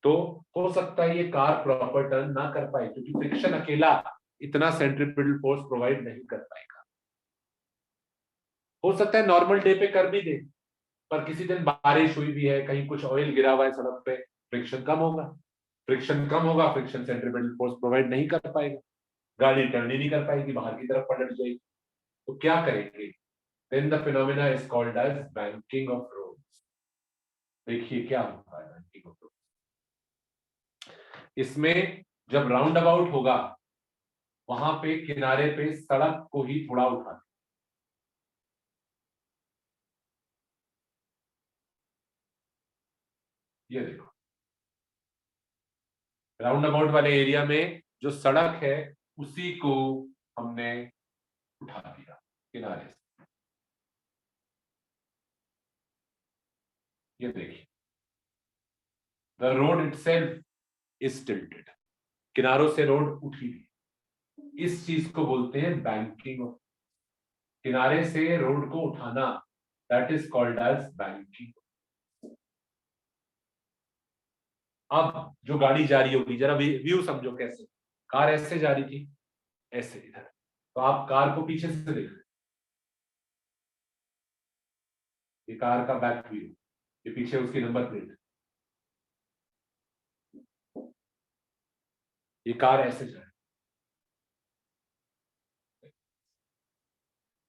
तो हो सकता है ये car proper turn ना कर पाए क्योंकि friction अकेला इतना सेंट्रिपेटल फोर्स प्रोवाइड नहीं कर पाएगा। हो सकता है नॉर्मल डे पे कर भी दे, पर किसी दिन बारिश हुई भी है, कहीं कुछ ऑयल गिरा हुआ है सड़क पे, फ्रिक्शन कम होगा। फ्रिक्शन कम होगा, फ्रिक्शन सेंट्रिपेटल फोर्स प्रोवाइड नहीं कर पाएगा, गाड़ी टर्न ही नहीं कर पाएगी, बाहर की तरफ पलट जाएगी। तो क्या करेंगे? Then the phenomena is called as banking of roads. देखिए क्या होता है बैंकिंग ऑफ रोड्स। इसमें जब राउंड अबाउट होगा वहां पे किनारे पे सड़क को ही थोड़ा उठा, ये देखो राउंड अबाउट वाले एरिया में जो सड़क है उसी को हमने उठा दिया किनारे से। ये देखिए the road itself is tilted, किनारों से रोड उठी हुई। इस चीज को बोलते हैं बैंकिंग ऑफ, किनारे से रोड को उठाना, that is called as banking. अब जो गाड़ी जा रही होगी, जरा व्यू समझो कैसे, कार ऐसे जा रही थी, ऐसे इधर, तो आप कार को पीछे से देख रहे, ये कार का बैक व्यू, ये पीछे उसकी नंबर प्लेट, ये कार ऐसे जा रही।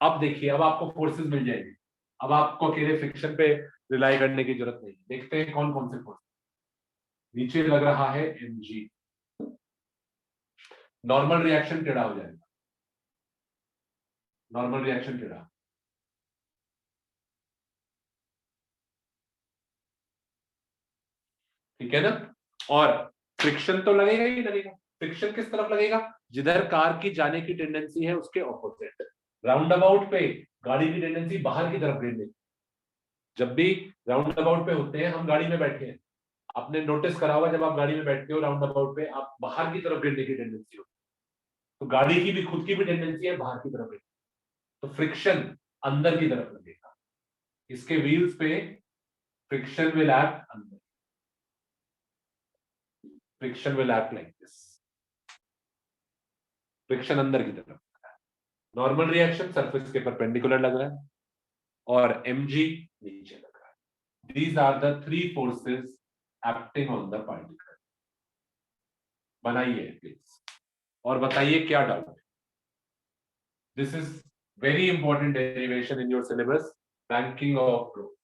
अब देखिए, अब आपको फोर्सेस मिल जाएंगे, अब आपको अकेले फ्रिक्शन पे रिलाई करने की जरूरत नहीं। देखते हैं कौन कौन से फोर्स। नीचे लग रहा है mg, नॉर्मल रिएक्शन टेढ़ा हो जाएगा, नॉर्मल रिएक्शन टेढ़ा, ठीक है ना। और फ्रिक्शन तो लगेगा ही लगेगा। फ्रिक्शन किस तरफ लगेगा? जिधर कार की जाने की टेंडेंसी है उसके ऑपोजिट। राउंड अबाउट पे गाड़ी की टेंडेंसी बाहर की तरफ गिरने की। जब भी राउंड अबाउट पे होते हैं, हम गाड़ी में बैठे हैं, आपने नोटिस करा होगा जब आप गाड़ी में बैठते हो राउंड अबाउट पे, आप बाहर की तरफ गिरने की टेंडेंसी होती है, तो गाड़ी की भी खुद की भी टेंडेंसी है बाहर की तरफ गिरने, तो फ्रिक्शन अंदर की तरफ लगेगा। इसके व्हील्स पे फ्रिक्शन विल एक्ट अंदर, friction will act like this, friction अंदर की तरफ। नॉर्मल रिएक्शन सरफेस के परपेंडिकुलर लग रहा है और mg नीचे लग रहा है। These are the three forces acting on the particle। बनाइए प्लीज और बताइए क्या डाउट है। This is very important derivation in your syllabus, banking of road.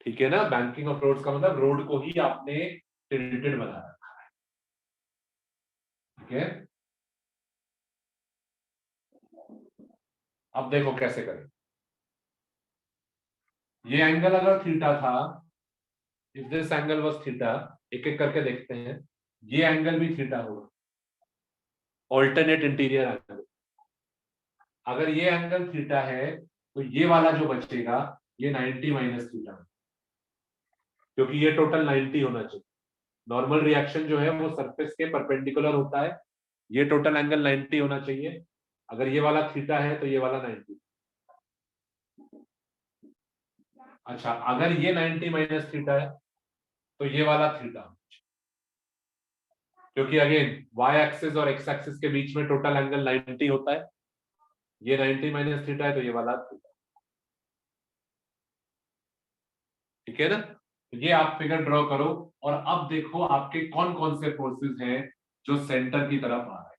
ठीक है ना, बैंकिंग ऑफ रोड्स का मतलब रोड को ही आपने टिल्टेड बना रखा है। ठीक है, अब देखो कैसे करें। ये एंगल अगर थीटा था, if this angle was theta, एक एक करके देखते हैं, ये एंगल भी थीटा होगा, ऑल्टरनेट इंटीरियर एंगल। अगर ये एंगल थीटा है तो ये वाला जो बचेगा ये 90 माइनस थीटा, क्योंकि ये टोटल 90 होना चाहिए। नॉर्मल रिएक्शन जो है वो सरफेस के परपेंडिकुलर होता है, ये टोटल एंगल 90 होना चाहिए। अगर ये वाला थीटा है तो ये वाला 90। अच्छा, अगर ये 90 माइनस थीटा है तो ये वाला थीटा, क्योंकि अगेन y एक्सिस और x एक्सिस के बीच में टोटल एंगल 90 होता है। ये 90 माइनस थीटा है तो ये वाला थीटा। ठीक है ना, तो ये आप फिगर ड्रॉ करो और अब देखो आपके कौन कौन से फोर्सेस हैं जो सेंटर की तरफ आ रहे हैं।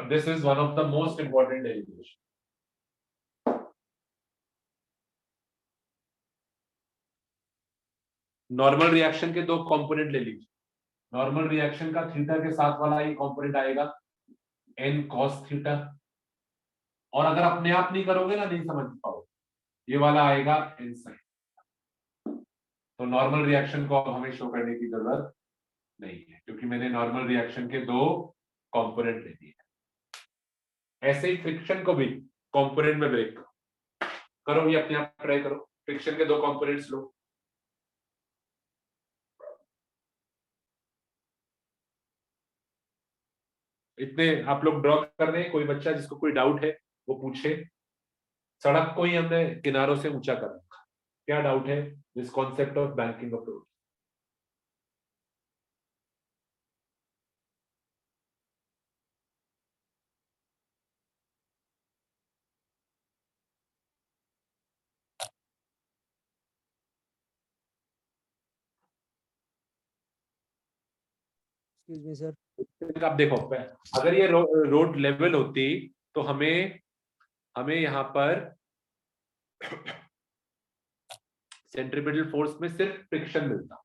This is one of the most important derivation. Normal reaction के दो कंपोनेंट ले लीजिए. नॉर्मल रिएक्शन का थीटा के साथ वाला ही कंपोनेंट आएगा n cos थीटा, और अगर अपने आप नहीं करोगे ना नहीं समझ पाओगे, ये वाला आएगा n sin. तो नॉर्मल रिएक्शन को अब हमें शो करने की जरूरत नहीं है क्योंकि मैंने नॉर्मल रिएक्शन के दो कंपोनेंट ले दिए. ऐसे ही फ्रिक्शन को भी कंपोनेंट में ब्रेक करो, ये अपने आप ट्राई करो. फ्रिक्शन के दो कंपोनेंट्स लो. इतने आप लोग ड्रॉ कर रहे हैं. कोई बच्चा जिसको कोई डाउट है वो पूछे. सड़क को ही हमने किनारों से ऊंचा कर रखा. क्या डाउट है this concept of banking approach? आप देखो, अगर ये रोड लेवल होती तो हमें यहाँ पर सेंट्रीपिटल फोर्स में सिर्फ फ्रिक्शन मिलता,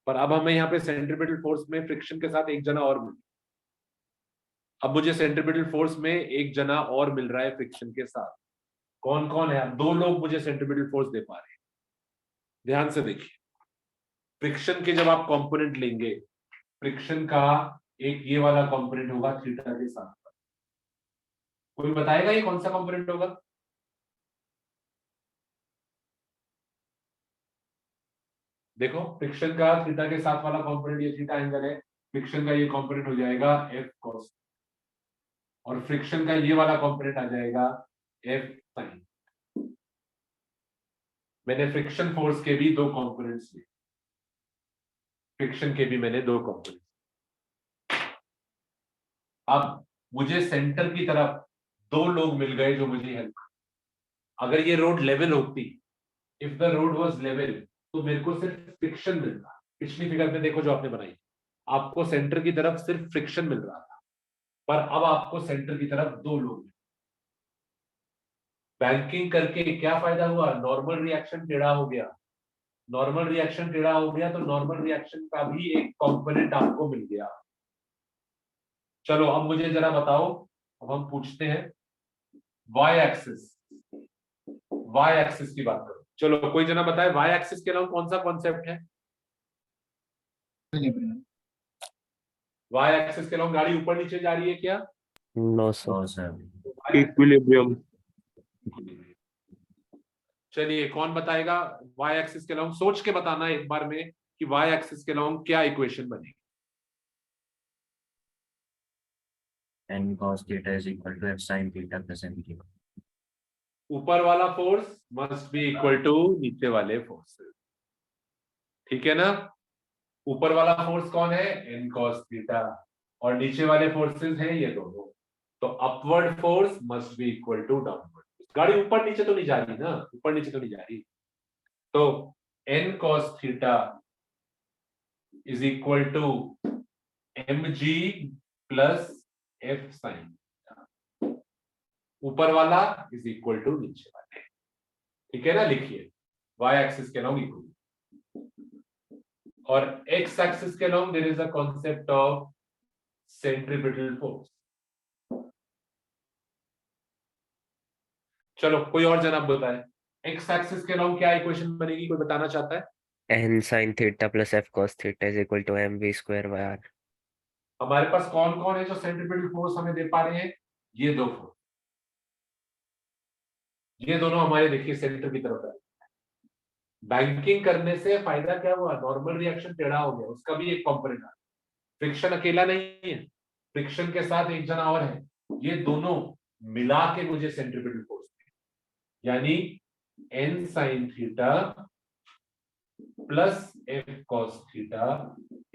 पर अब हमें यहाँ पे सेंट्रीपिटल फोर्स में फ्रिक्शन के साथ एक जना और मिल. अब मुझे सेंट्रीपिटल फोर्स में एक जना और मिल रहा है फ्रिक्शन के साथ. कौन कौन है? दो लोग मुझे सेंट्रीपिटल फोर्स दे पा रहे हैं. ध्यान से देखिए, फ्रिक्शन के जब आप कंपोनेंट लेंगे, फ्रिक्शन का एक ये वाला कंपोनेंट होगा थीटा के साथ. कोई बताएगा ये कौन सा कंपोनेंट होगा? देखो, फ्रिक्शन का थीटा के साथ वाला कंपोनेंट ये थीटा एंगल है. फ्रिक्शन का ये कंपोनेंट हो जाएगा F cos, और फ्रिक्शन का ये वाला कंपोनेंट आ जाएगा F sin. मैंने फ्रिक्शन फोर्स के भी दो कंपोनेंट्स लिए. फ्रिक्शन के भी मैंने दो कंपोनेंट्स. अब मुझे सेंटर की तरफ दो लोग मिल गए जो मुझे हेल्प. अगर ये रोड लेवल होती, if the road was level, तो मेरे को सिर्फ फ्रिक्शन मिल रहा. पिछली फिगर में देखो जो आपने बनाई, आपको सेंटर की तरफ सिर्फ फ्रिक्शन मिल रहा था, पर अब आपको सेंटर की तरफ दो लोग. बैंकिंग करके क्या फायदा हुआ? नॉर्मल रिएक्शन टेढ़ा हो गया. नॉर्मल रिएक्शन टेढ़ा हो गया तो नॉर्मल रिएक्शन का भी एक कंपोनेंट आपको मिल गया. चलो अब मुझे जरा बताओ, अब हम पूछते हैं वाई एक्सिस. वाई एक्सिस की बात करो. चलो कोई जना बताए वाई एक्सिस के अलावा कौन सा कॉन्सेप्ट है? वाई एक्सिस के अलावा गाड़ी ऊपर नीचे जा रही है क्या? No sir. इक्विलिब्रियम. चलिए कौन बताएगा वाई एक्सिस के अलावा? सोच के बताना एक बार में कि वाई एक्सिस के अलावा क्या इक्वेशन बनेगी. n cos theta is equal to f sin theta plus n theta. ऊपर वाला force must be equal to नीचे वाले फोर्सेस. ठीक है ना? ऊपर वाला फोर्स कौन है? n cos थीटा, और नीचे वाले फोर्सेस हैं ये दोनों. तो upward force must be equal to downward. गाड़ी ऊपर नीचे तो नहीं जा रही ना, ऊपर नीचे तो नहीं जा रही. तो n cos theta is equal to mg plus f sin. ऊपर वाला इज इक्वल टू नीचे वाले. ठीक है ना? लिखिए y एक्सिस के लॉन्ग इक्वल, और x एक्सिस के along there is a concept of centripetal force. चलो कोई और जनाब बताए x एक्सिस के लॉन्ग क्या इक्वेशन बनेगी? कोई बताना चाहता है? n sin theta plus f cos theta is equal to mv square by r. हमारे पास कौन कौन है जो सेंट्रीपिटल फोर्स हमें दे पा रहे हैं? ये दो फोर्स, ये दोनों हमारे देखिए सेंटर की तरफ है. बैंकिंग करने से फायदा क्या हुआ? नॉर्मल रिएक्शन टेढ़ा हो गया, उसका भी एक कंपोनेंट है. फ्रिक्शन अकेला नहीं है, फ्रिक्शन के साथ एक जना और है. ये दोनों मिला के मुझे सेंट्रीपिटल फोर्स दे, यानी n sin theta plus f cos theta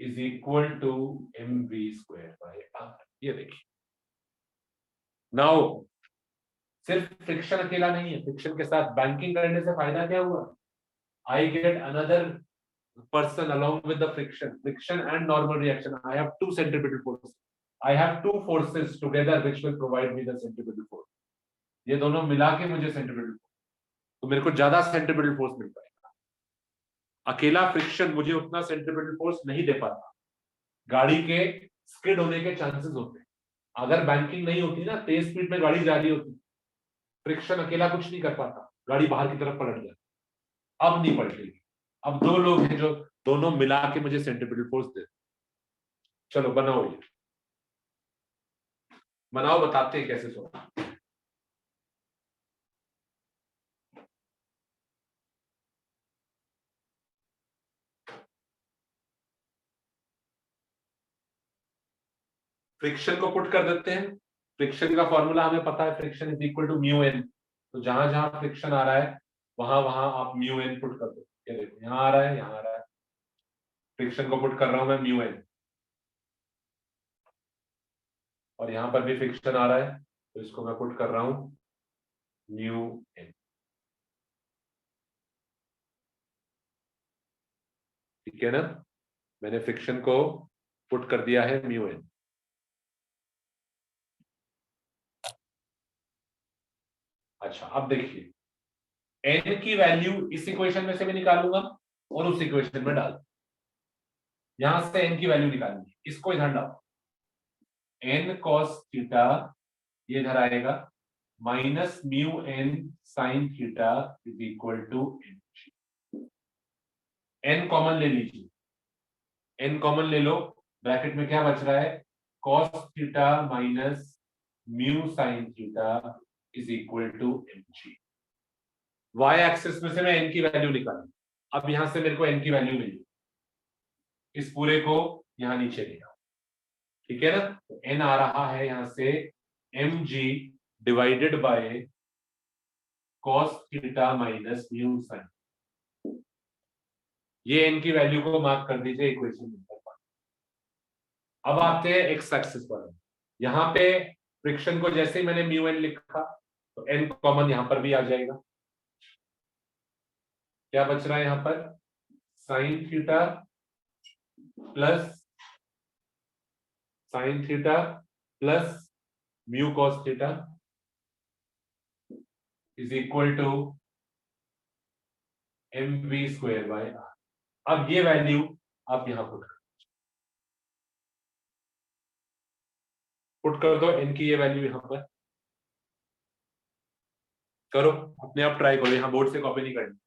is equal to mv square by r. ये देखिए, नाउ सिर्फ फ्रिक्शन अकेला नहीं है, फ्रिक्शन के साथ बैंकिंग करने से फायदा क्या हुआ? I get another person along with the friction and normal reaction. I have two centripetal forces. I have two forces together which will provide me the centripetal force. ये दोनों मिला के मुझे सेंट्रीपिटल, तो मेरे को ज्यादा सेंट्रीपिटल फोर्स मिल पाएगा। अकेला फ्रिक्शन मुझे उतना सेंट्रीपिटल फोर्स नहीं दे पाता। गाड़ी के स्किड होने के चांसेस होते हैं। अगर बैंकिंग नहीं होती ना, तेज स्पीड में गाड़ी जा रही होती, फ्रिक्शन अकेला कुछ नहीं कर पाता, गाड़ी बाहर की तरफ पलट जाती। अब नहीं पलटेगी। अब दो लोग हैं जो दोनों मिला के मुझे सेंट्रीपिटल फोर्स दे। चलो बनाओ, ये बनाओ, बताते हैं कैसे सोना। फ्रिक्शन को पुट कर देते हैं। फ्रिक्शन का फॉर्मूला हमें पता है, friction is equal to mu N. तो जहां जहां फ्रिक्शन आ रहा है वहां वहां आप म्यू एन पुट कर दो। ये देखो, यहाँ आ रहा है, यहाँ आ रहा है, फ्रिक्शन को पुट कर रहा हूं मैं म्यू एन, और यहां पर भी फ्रिक्शन आ रहा है, तो इसको मैं पुट कर रहा हूं म्यू एन। ठीक है ना, मैंने फ्रिक्शन को पुट कर दिया है म्यू एन। अच्छा, अब देखिए, एन की वैल्यू इस इक्वेशन में से भी निकालूंगा और उस इक्वेशन में डाल, यहां से एन की वैल्यू निकालनी, इसको इधर डालो, एन कॉस थीटा ये इधर आएगा, minus mu N sine theta is equal to N. N common ले लीजिए, एन कॉमन ले लो, ब्रैकेट में क्या बच रहा है, cos theta minus mu sine theta is equal to M G. Y axis में से मैं एन की वैल्यू निकालू। अब यहां से मेरे को एन की वैल्यू मिली, इस पूरे को यहां नीचे ले आओ। ठीक है ना, तो एन आ रहा है यहां से M G divided by cos theta minus mu sine. ये एन की वैल्यू को मार्क कर दीजिए इक्वेशन नंबर 1। अब आते हैं एक्स एक्सिस पर। यहां पे फ्रिक्शन को जैसे ही मैंने म्यू एन लिखा, तो एन कॉमन यहां पर भी आ जाएगा। क्या बच रहा है यहां पर, sine theta plus sine theta plus mu cos theta is equal to M we square by R. अब ये वैल्यू आप यहां पुट कर दो, एन की ये वैल्यू यहां पर करो, अपने आप ट्राई करो, यहां बोर्ड से कॉपी नहीं करनी,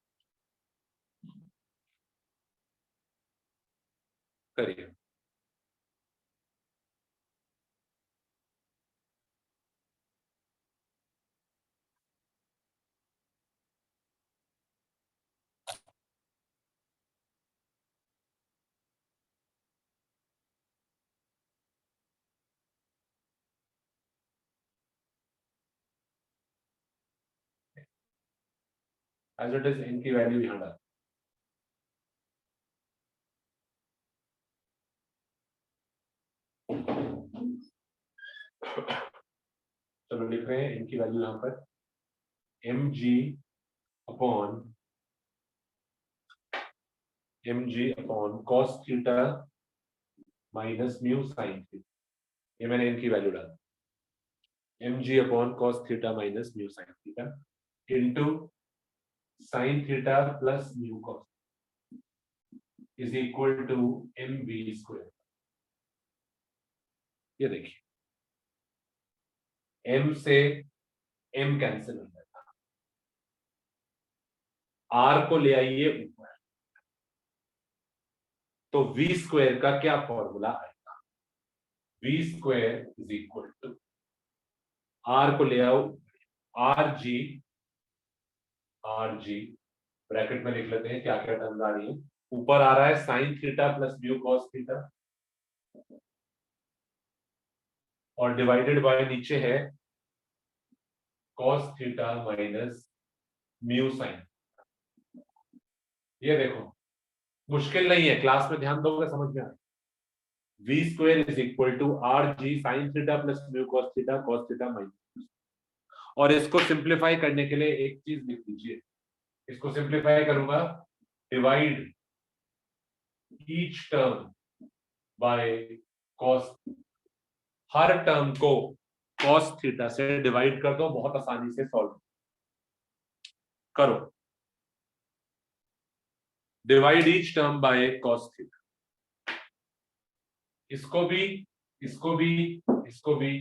करिए। एज इट इज एन की वैल्यू यहां डाल, चलो लिख रहे हैं एन की वैल्यू यहां पर m g upon cos theta minus mu sine theta. ये मैंने एन की वैल्यू डाला, m g upon cos theta minus mu sine theta into sine theta plus mu cos is equal to M we square. ये देखिए, M से M cancel हो जाएगा, are को ले आइए ऊपर, तो वी स्क्वायर का क्या फॉर्मूला आएगा, v square is equal to, r को ले आओ, आर जी ब्रैकेट में लिख लेते हैं क्या क्या टर्म्स आ रही है। ऊपर आ रहा है sign theta plus mu cos theta, और डिवाइडेड बाय नीचे है cos theta minus mu sine. ये देखो, मुश्किल नहीं है, क्लास में ध्यान दोगे समझ में आएगा। V square is equal to r g sine theta plus mu cos theta minus, और इसको सिंप्लीफाई करने के लिए एक चीज लिख दीजिए, इसको सिंप्लीफाई करूंगा, divide each term by cos, her term को cos थीटा से डिवाइड कर दो, बहुत आसानी से सॉल्व करो। Divide each term by cos theta. इसको भी, इसको भी, इसको भी।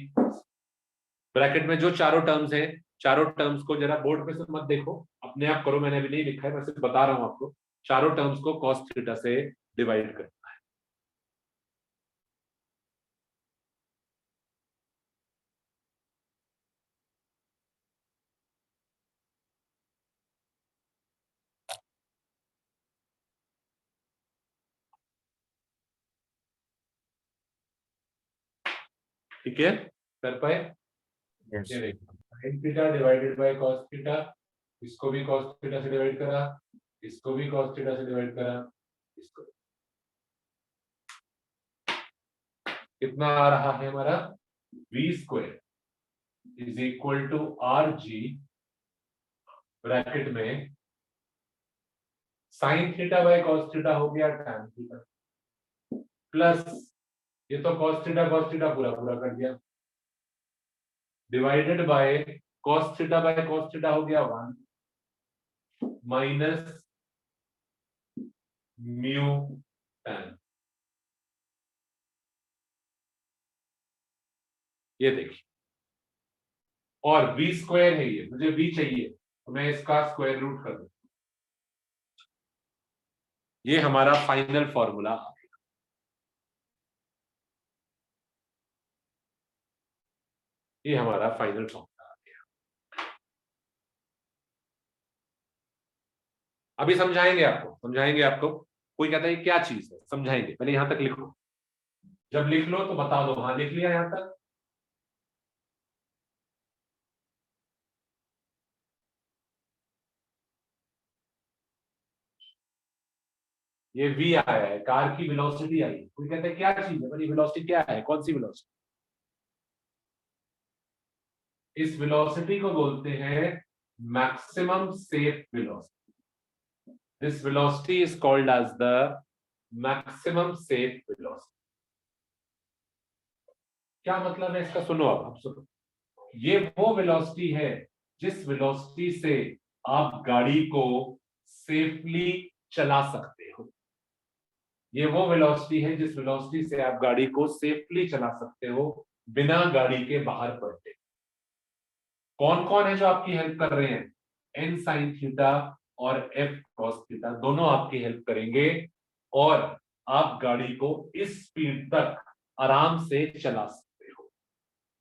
ब्रैकेट में जो चारों टर्म्स हैं, चारों टर्म्स को जरा बोर्ड पे से मत देखो, अपने आप करो, मैंने अभी नहीं लिखा है, मैं सिर्फ बता रहा हूं आपको। चारों टर्म्स को cos थीटा से डिवाइड करना है। ठीक है, कर पाए? Yes. ये देखो, sin theta divided by cos theta, इसको भी cos थीटा से डिवाइड करा, इसको भी cos थीटा से डिवाइड करा, इसको कितना आ रहा है हमारा? v square is equal to r g, bracket में sin theta by cos theta हो गया tan थीटा, प्लस ये तो cos थीटा पूरा पूरा कर दिया, डिवाइडेड बाय cos थीटा हो गया 1 माइनस म्यू tan। ये देखिए, और v स्क्वायर है, ये मुझे v चाहिए तो मैं इसका स्क्वायर रूट कर दूं, ये हमारा फाइनल फॉर्मूला। ये हमारा फाइनल फॉर्मूला आ गया। अभी समझाएंगे आपको, कोई कहता है क्या चीज है, समझाएंगे, पहले यहां तक लिखो, जब लिख लो तो बता दो, हाँ लिख लिया यहां तक। ये v आया है, कार की वेलोसिटी आई है, कोई कहता है क्या चीज है, भाई वेलोसिटी क्या है, कौन सी वेलोसिटी? इस वेलोसिटी को बोलते हैं maximum safe velocity. This velocity is called as the maximum safe velocity. क्या मतलब है इसका, सुनो अब सुनो। ये वो वेलोसिटी है जिस वेलोसिटी से आप गाड़ी को सेफली चला सकते हो। ये वो वेलोसिटी है जिस वेलोसिटी से आप गाड़ी को सेफली चला सकते हो बिना गाड़ी के बाहर पलटे। कौन कौन है जो आपकी हेल्प कर रहे हैं? n sin थीटा और f cos थीटा दोनों आपकी हेल्प करेंगे, और आप गाड़ी को इस स्पीड तक आराम से चला सकते हो।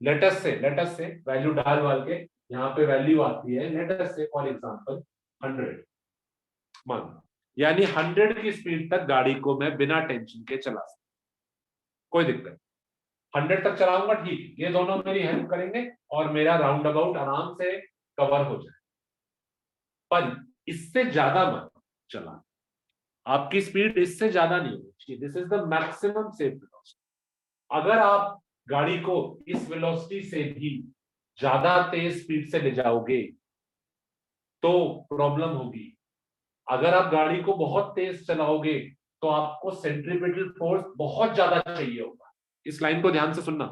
लेटस से वैल्यू डाल के यहाँ पे वैल्यू आती है, लेटस से फॉर एग्जांपल 100 मान, यानी 100 की स्पीड तक गाड़ी को मैं बिना टेंशन के चला सकता, कोई दिक्कत। 100 तक चलाऊंगा, ठीक, ये दोनों मेरी हेल्प करेंगे और मेरा राउंड अबाउट आराम से कवर हो जाए। पर इससे ज्यादा मत चला, आपकी स्पीड इससे ज्यादा नहीं होनी चाहिए। This is the maximum safe velocity. अगर आप गाड़ी को इस वेलोसिटी से भी ज्यादा तेज स्पीड से ले जाओगे तो प्रॉब्लम होगी। अगर आप गाड़ी को बहुत तेज चलाओगे तो आपको सेंट्रीपिटल फोर्स बहुत ज्यादा चाहिए होगा। इस लाइन को ध्यान से सुनना।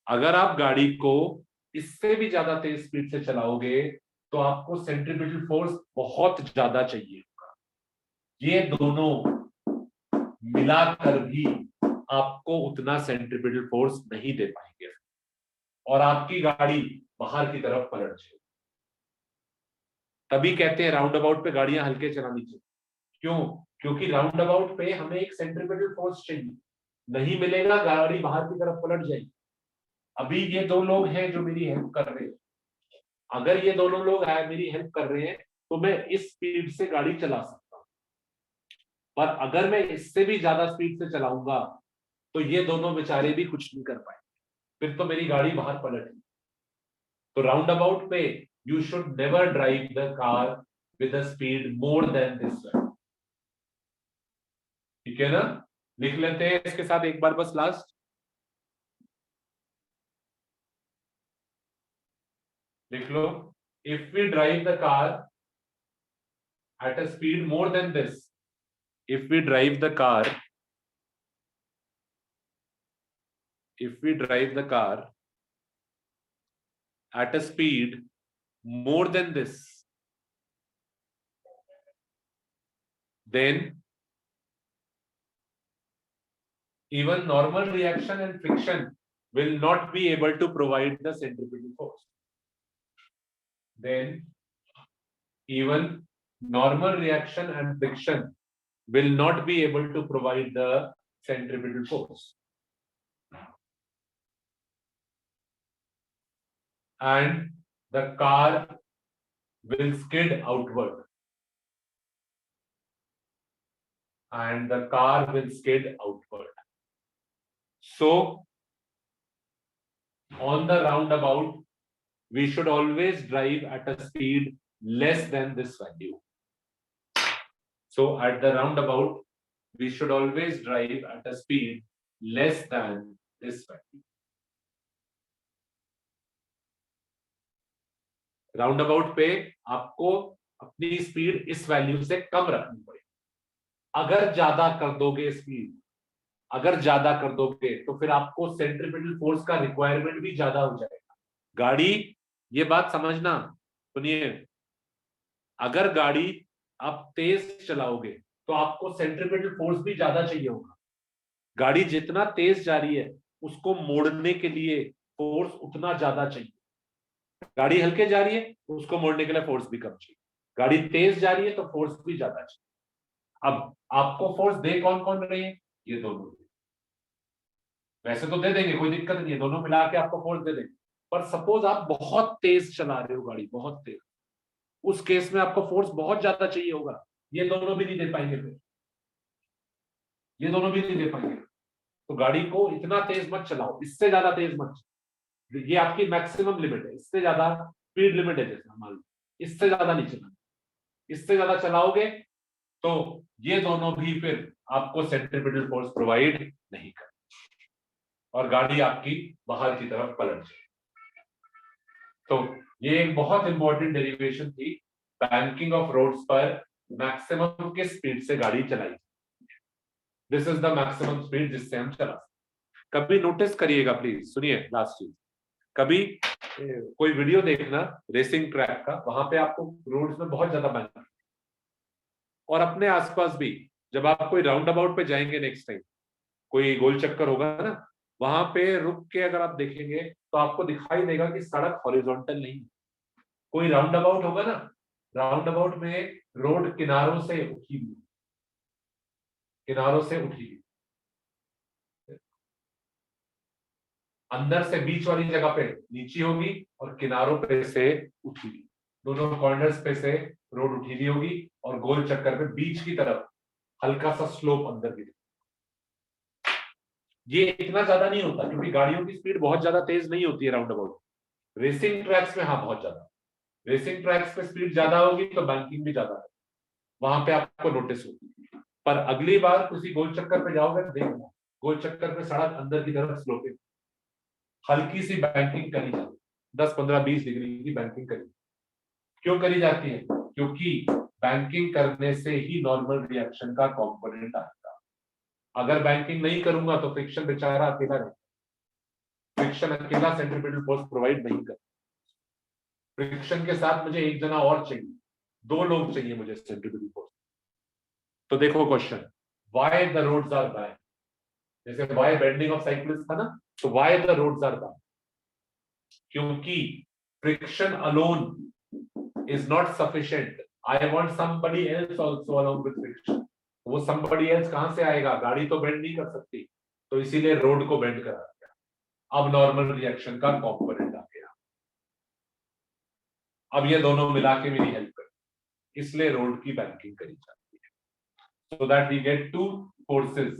अगर आप गाड़ी को इससे भी ज्यादा तेज स्पीड से चलाओगे तो आपको सेंट्रीपिटल फोर्स बहुत ज्यादा चाहिए होगा। ये दोनों मिलाकर भी आपको उतना सेंट्रीपिटल फोर्स नहीं दे पाएंगे और आपकी गाड़ी बाहर की तरफ पलट जाएगी। तभी कहते हैं राउंड अबाउट पे गाड़ियां हल्के चलानी चाहिए। क्यों? क्योंकि राउंड अबाउट पे हमें एक सेंट्रीपिटल फोर्स चाहिए, नहीं मिलेगा गाड़ी बाहर की तरफ पलट जाएगी। अभी ये दो लोग हैं जो मेरी हेल्प कर रहे हैं, अगर ये दोनों लोग मेरी हेल्प कर रहे हैं तो मैं इस स्पीड से गाड़ी चला सकता हूं, पर अगर मैं इससे भी ज्यादा स्पीड से चलाऊंगा तो ये दोनों बेचारे भी कुछ नहीं कर पाएंगे, फिर तो मेरी गाड़ी बाहर पलटेगी। तो राउंड अबाउट पे you should never drive the car with a speed more than this. ठीक है ना? लिख लेते हैं इसके साथ एक बार बस लास्ट, लिख लो। If we drive the car at a speed more than this, if we drive the car if we drive the car at a speed more than this, then even normal reaction and friction will not be able to provide the centripetal force. Then even normal reaction and friction will not be able to provide the centripetal force. And the car will skid outward. And the car will skid outward. So, on the roundabout, we should always drive at a speed less than this value. So, at the roundabout, we should always drive at a speed less than this value. Roundabout पे आपको अपनी speed इस value से कम रखनी पड़ेगी। अगर ज्यादा कर दोगे स्पीड, अगर ज्यादा कर दोगे तो फिर आपको सेंट्रीपिटल फोर्स का रिक्वायरमेंट भी ज्यादा हो जाएगा। गाड़ी, ये बात समझना, सुनिए, अगर गाड़ी आप तेज चलाओगे तो आपको सेंट्रीपिटल फोर्स भी ज्यादा चाहिए होगा। गाड़ी जितना तेज जा रही है उसको मोड़ने के लिए फोर्स उतना ज्यादा चाहिए। गाड़ी हल्के जा रही है उसको मोड़ने के लिए फोर्स भी कम चाहिए। गाड़ी तेज जा रही है तो फोर्स भी ज्यादा चाहिए। अब आपको फोर्स दे कौन कौन रहे हैं? ये दोनों। वैसे तो दे देंगे, कोई दिक्कत नहीं है, दोनों मिला के आपको फोर्स दे देंगे। पर सपोज आप बहुत तेज चला रहे हो गाड़ी, बहुत तेज, उस केस में आपको फोर्स बहुत ज्यादा चाहिए होगा। ये दोनों भी नहीं दे पाएंगे, फिर ये दोनों भी नहीं दे पाएंगे। तो गाड़ी को इतना तेज मत चलाओ, इससे ज्यादा तेज मत चलाओ। ये आपकी मैक्सिमम लिमिट है, इससे ज्यादा स्पीड लिमिट है, जैसे मान लो इससे ज्यादा नहीं चलाना। इससे ज्यादा चलाओगे तो ये दोनों भी फिर आपको सेंट्रीपिटल फोर्स प्रोवाइड नहीं कर और गाड़ी आपकी बाहर की तरफ पलट जाए। तो ये एक बहुत इंपॉर्टेंट डेरिवेशन थी। बैंकिंग ऑफ रोड्स पर मैक्सिमम के स्पीड से गाड़ी चलाई। This is the maximum speed जिससे हम चला। कभी नोटिस करिएगा, प्लीज सुनिए, लास्ट चीज, कभी कोई वीडियो देखना रेसिंग ट्रैक का, वहां पे आपको रोड्स में बहुत ज्यादा बैंकिंग, और अपने आसपास भी जब आप कोई राउंड अबाउट पे जाएंगे नेक्स्ट टाइम, कोई गोल चक्कर होगा ना, वहां पे रुक के अगर आप देखेंगे तो आपको दिखाई देगा कि सड़क हॉरिजॉन्टल नहीं। कोई राउंड अबाउट होगा ना, राउंड अबाउट में रोड किनारों से उठी हुई, किनारों से उठी हुई, अंदर से बीच वाली जगह पे नीची होगी और किनारों पे से उठी हुई, दोनों कॉर्नर्स पे से रोड उठी हुई होगी और गोल चक्कर पे बीच की तरफ हल्का सा स्लोप अंदर की। ये इतना ज्यादा नहीं होता क्योंकि गाड़ियों की स्पीड बहुत ज्यादा तेज नहीं होती है राउंड अबाउट। रेसिंग ट्रैक्स में हाँ बहुत ज्यादा, रेसिंग ट्रैक्स पे स्पीड ज्यादा होगी तो बैंकिंग भी ज्यादा है, वहां पे आपको नोटिस होगी। पर अगली बार किसी गोल चक्कर पे जाओगे देखना, गोल चक्कर पे सड़क अंदर की तरफ स्लोपिंग, हल्की सी बैंकिंग करी जाती है, 10-15-20 डिग्री की बैंकिंग करी। क्यों करी जाती है? क्योंकि बैंकिंग करने से ही नॉर्मल रिएक्शन का कंपोनेंट आता। अगर बैंकिंग नहीं करूंगा तो फ्रिक्शन बेचारा अकेला रहेगा, फ्रिक्शन अकेला सेंट्रीपिटल फोर्स प्रोवाइड नहीं कर। फ्रिक्शन के साथ मुझे एक जना और चाहिए, 2 लोग चाहिए मुझे सेंट्रीपिटल फोर्स। तो देखो question, why the roads are by, जैसे व्हाई बेंडिंग ऑफ साइकिल्स था ना, तो why the roads are by, क्योंकि friction alone is not sufficient, I want somebody else also along with friction. वो समबडी एल्स कहां से आएगा? गाड़ी तो बेंड नहीं कर सकती, तो इसीलिए रोड को बेंड करा दिया। अब नॉर्मल रिएक्शन का कंपोनेंट आ गया, अब ये दोनों मिला के मेरी हेल्प कर, इसलिए रोड की बैंकिंग करी जाती है, so that we get 2 forces,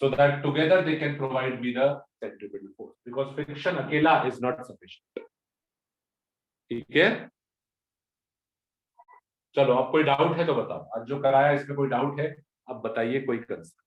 so that together they can provide me the centripetal force, because friction अकेला is not sufficient। ठीक है, चलो अब कोई डाउट है तो बताओ, आज जो कराया इसमें कोई डाउट है? अब बताइए, कोई कंसर्न?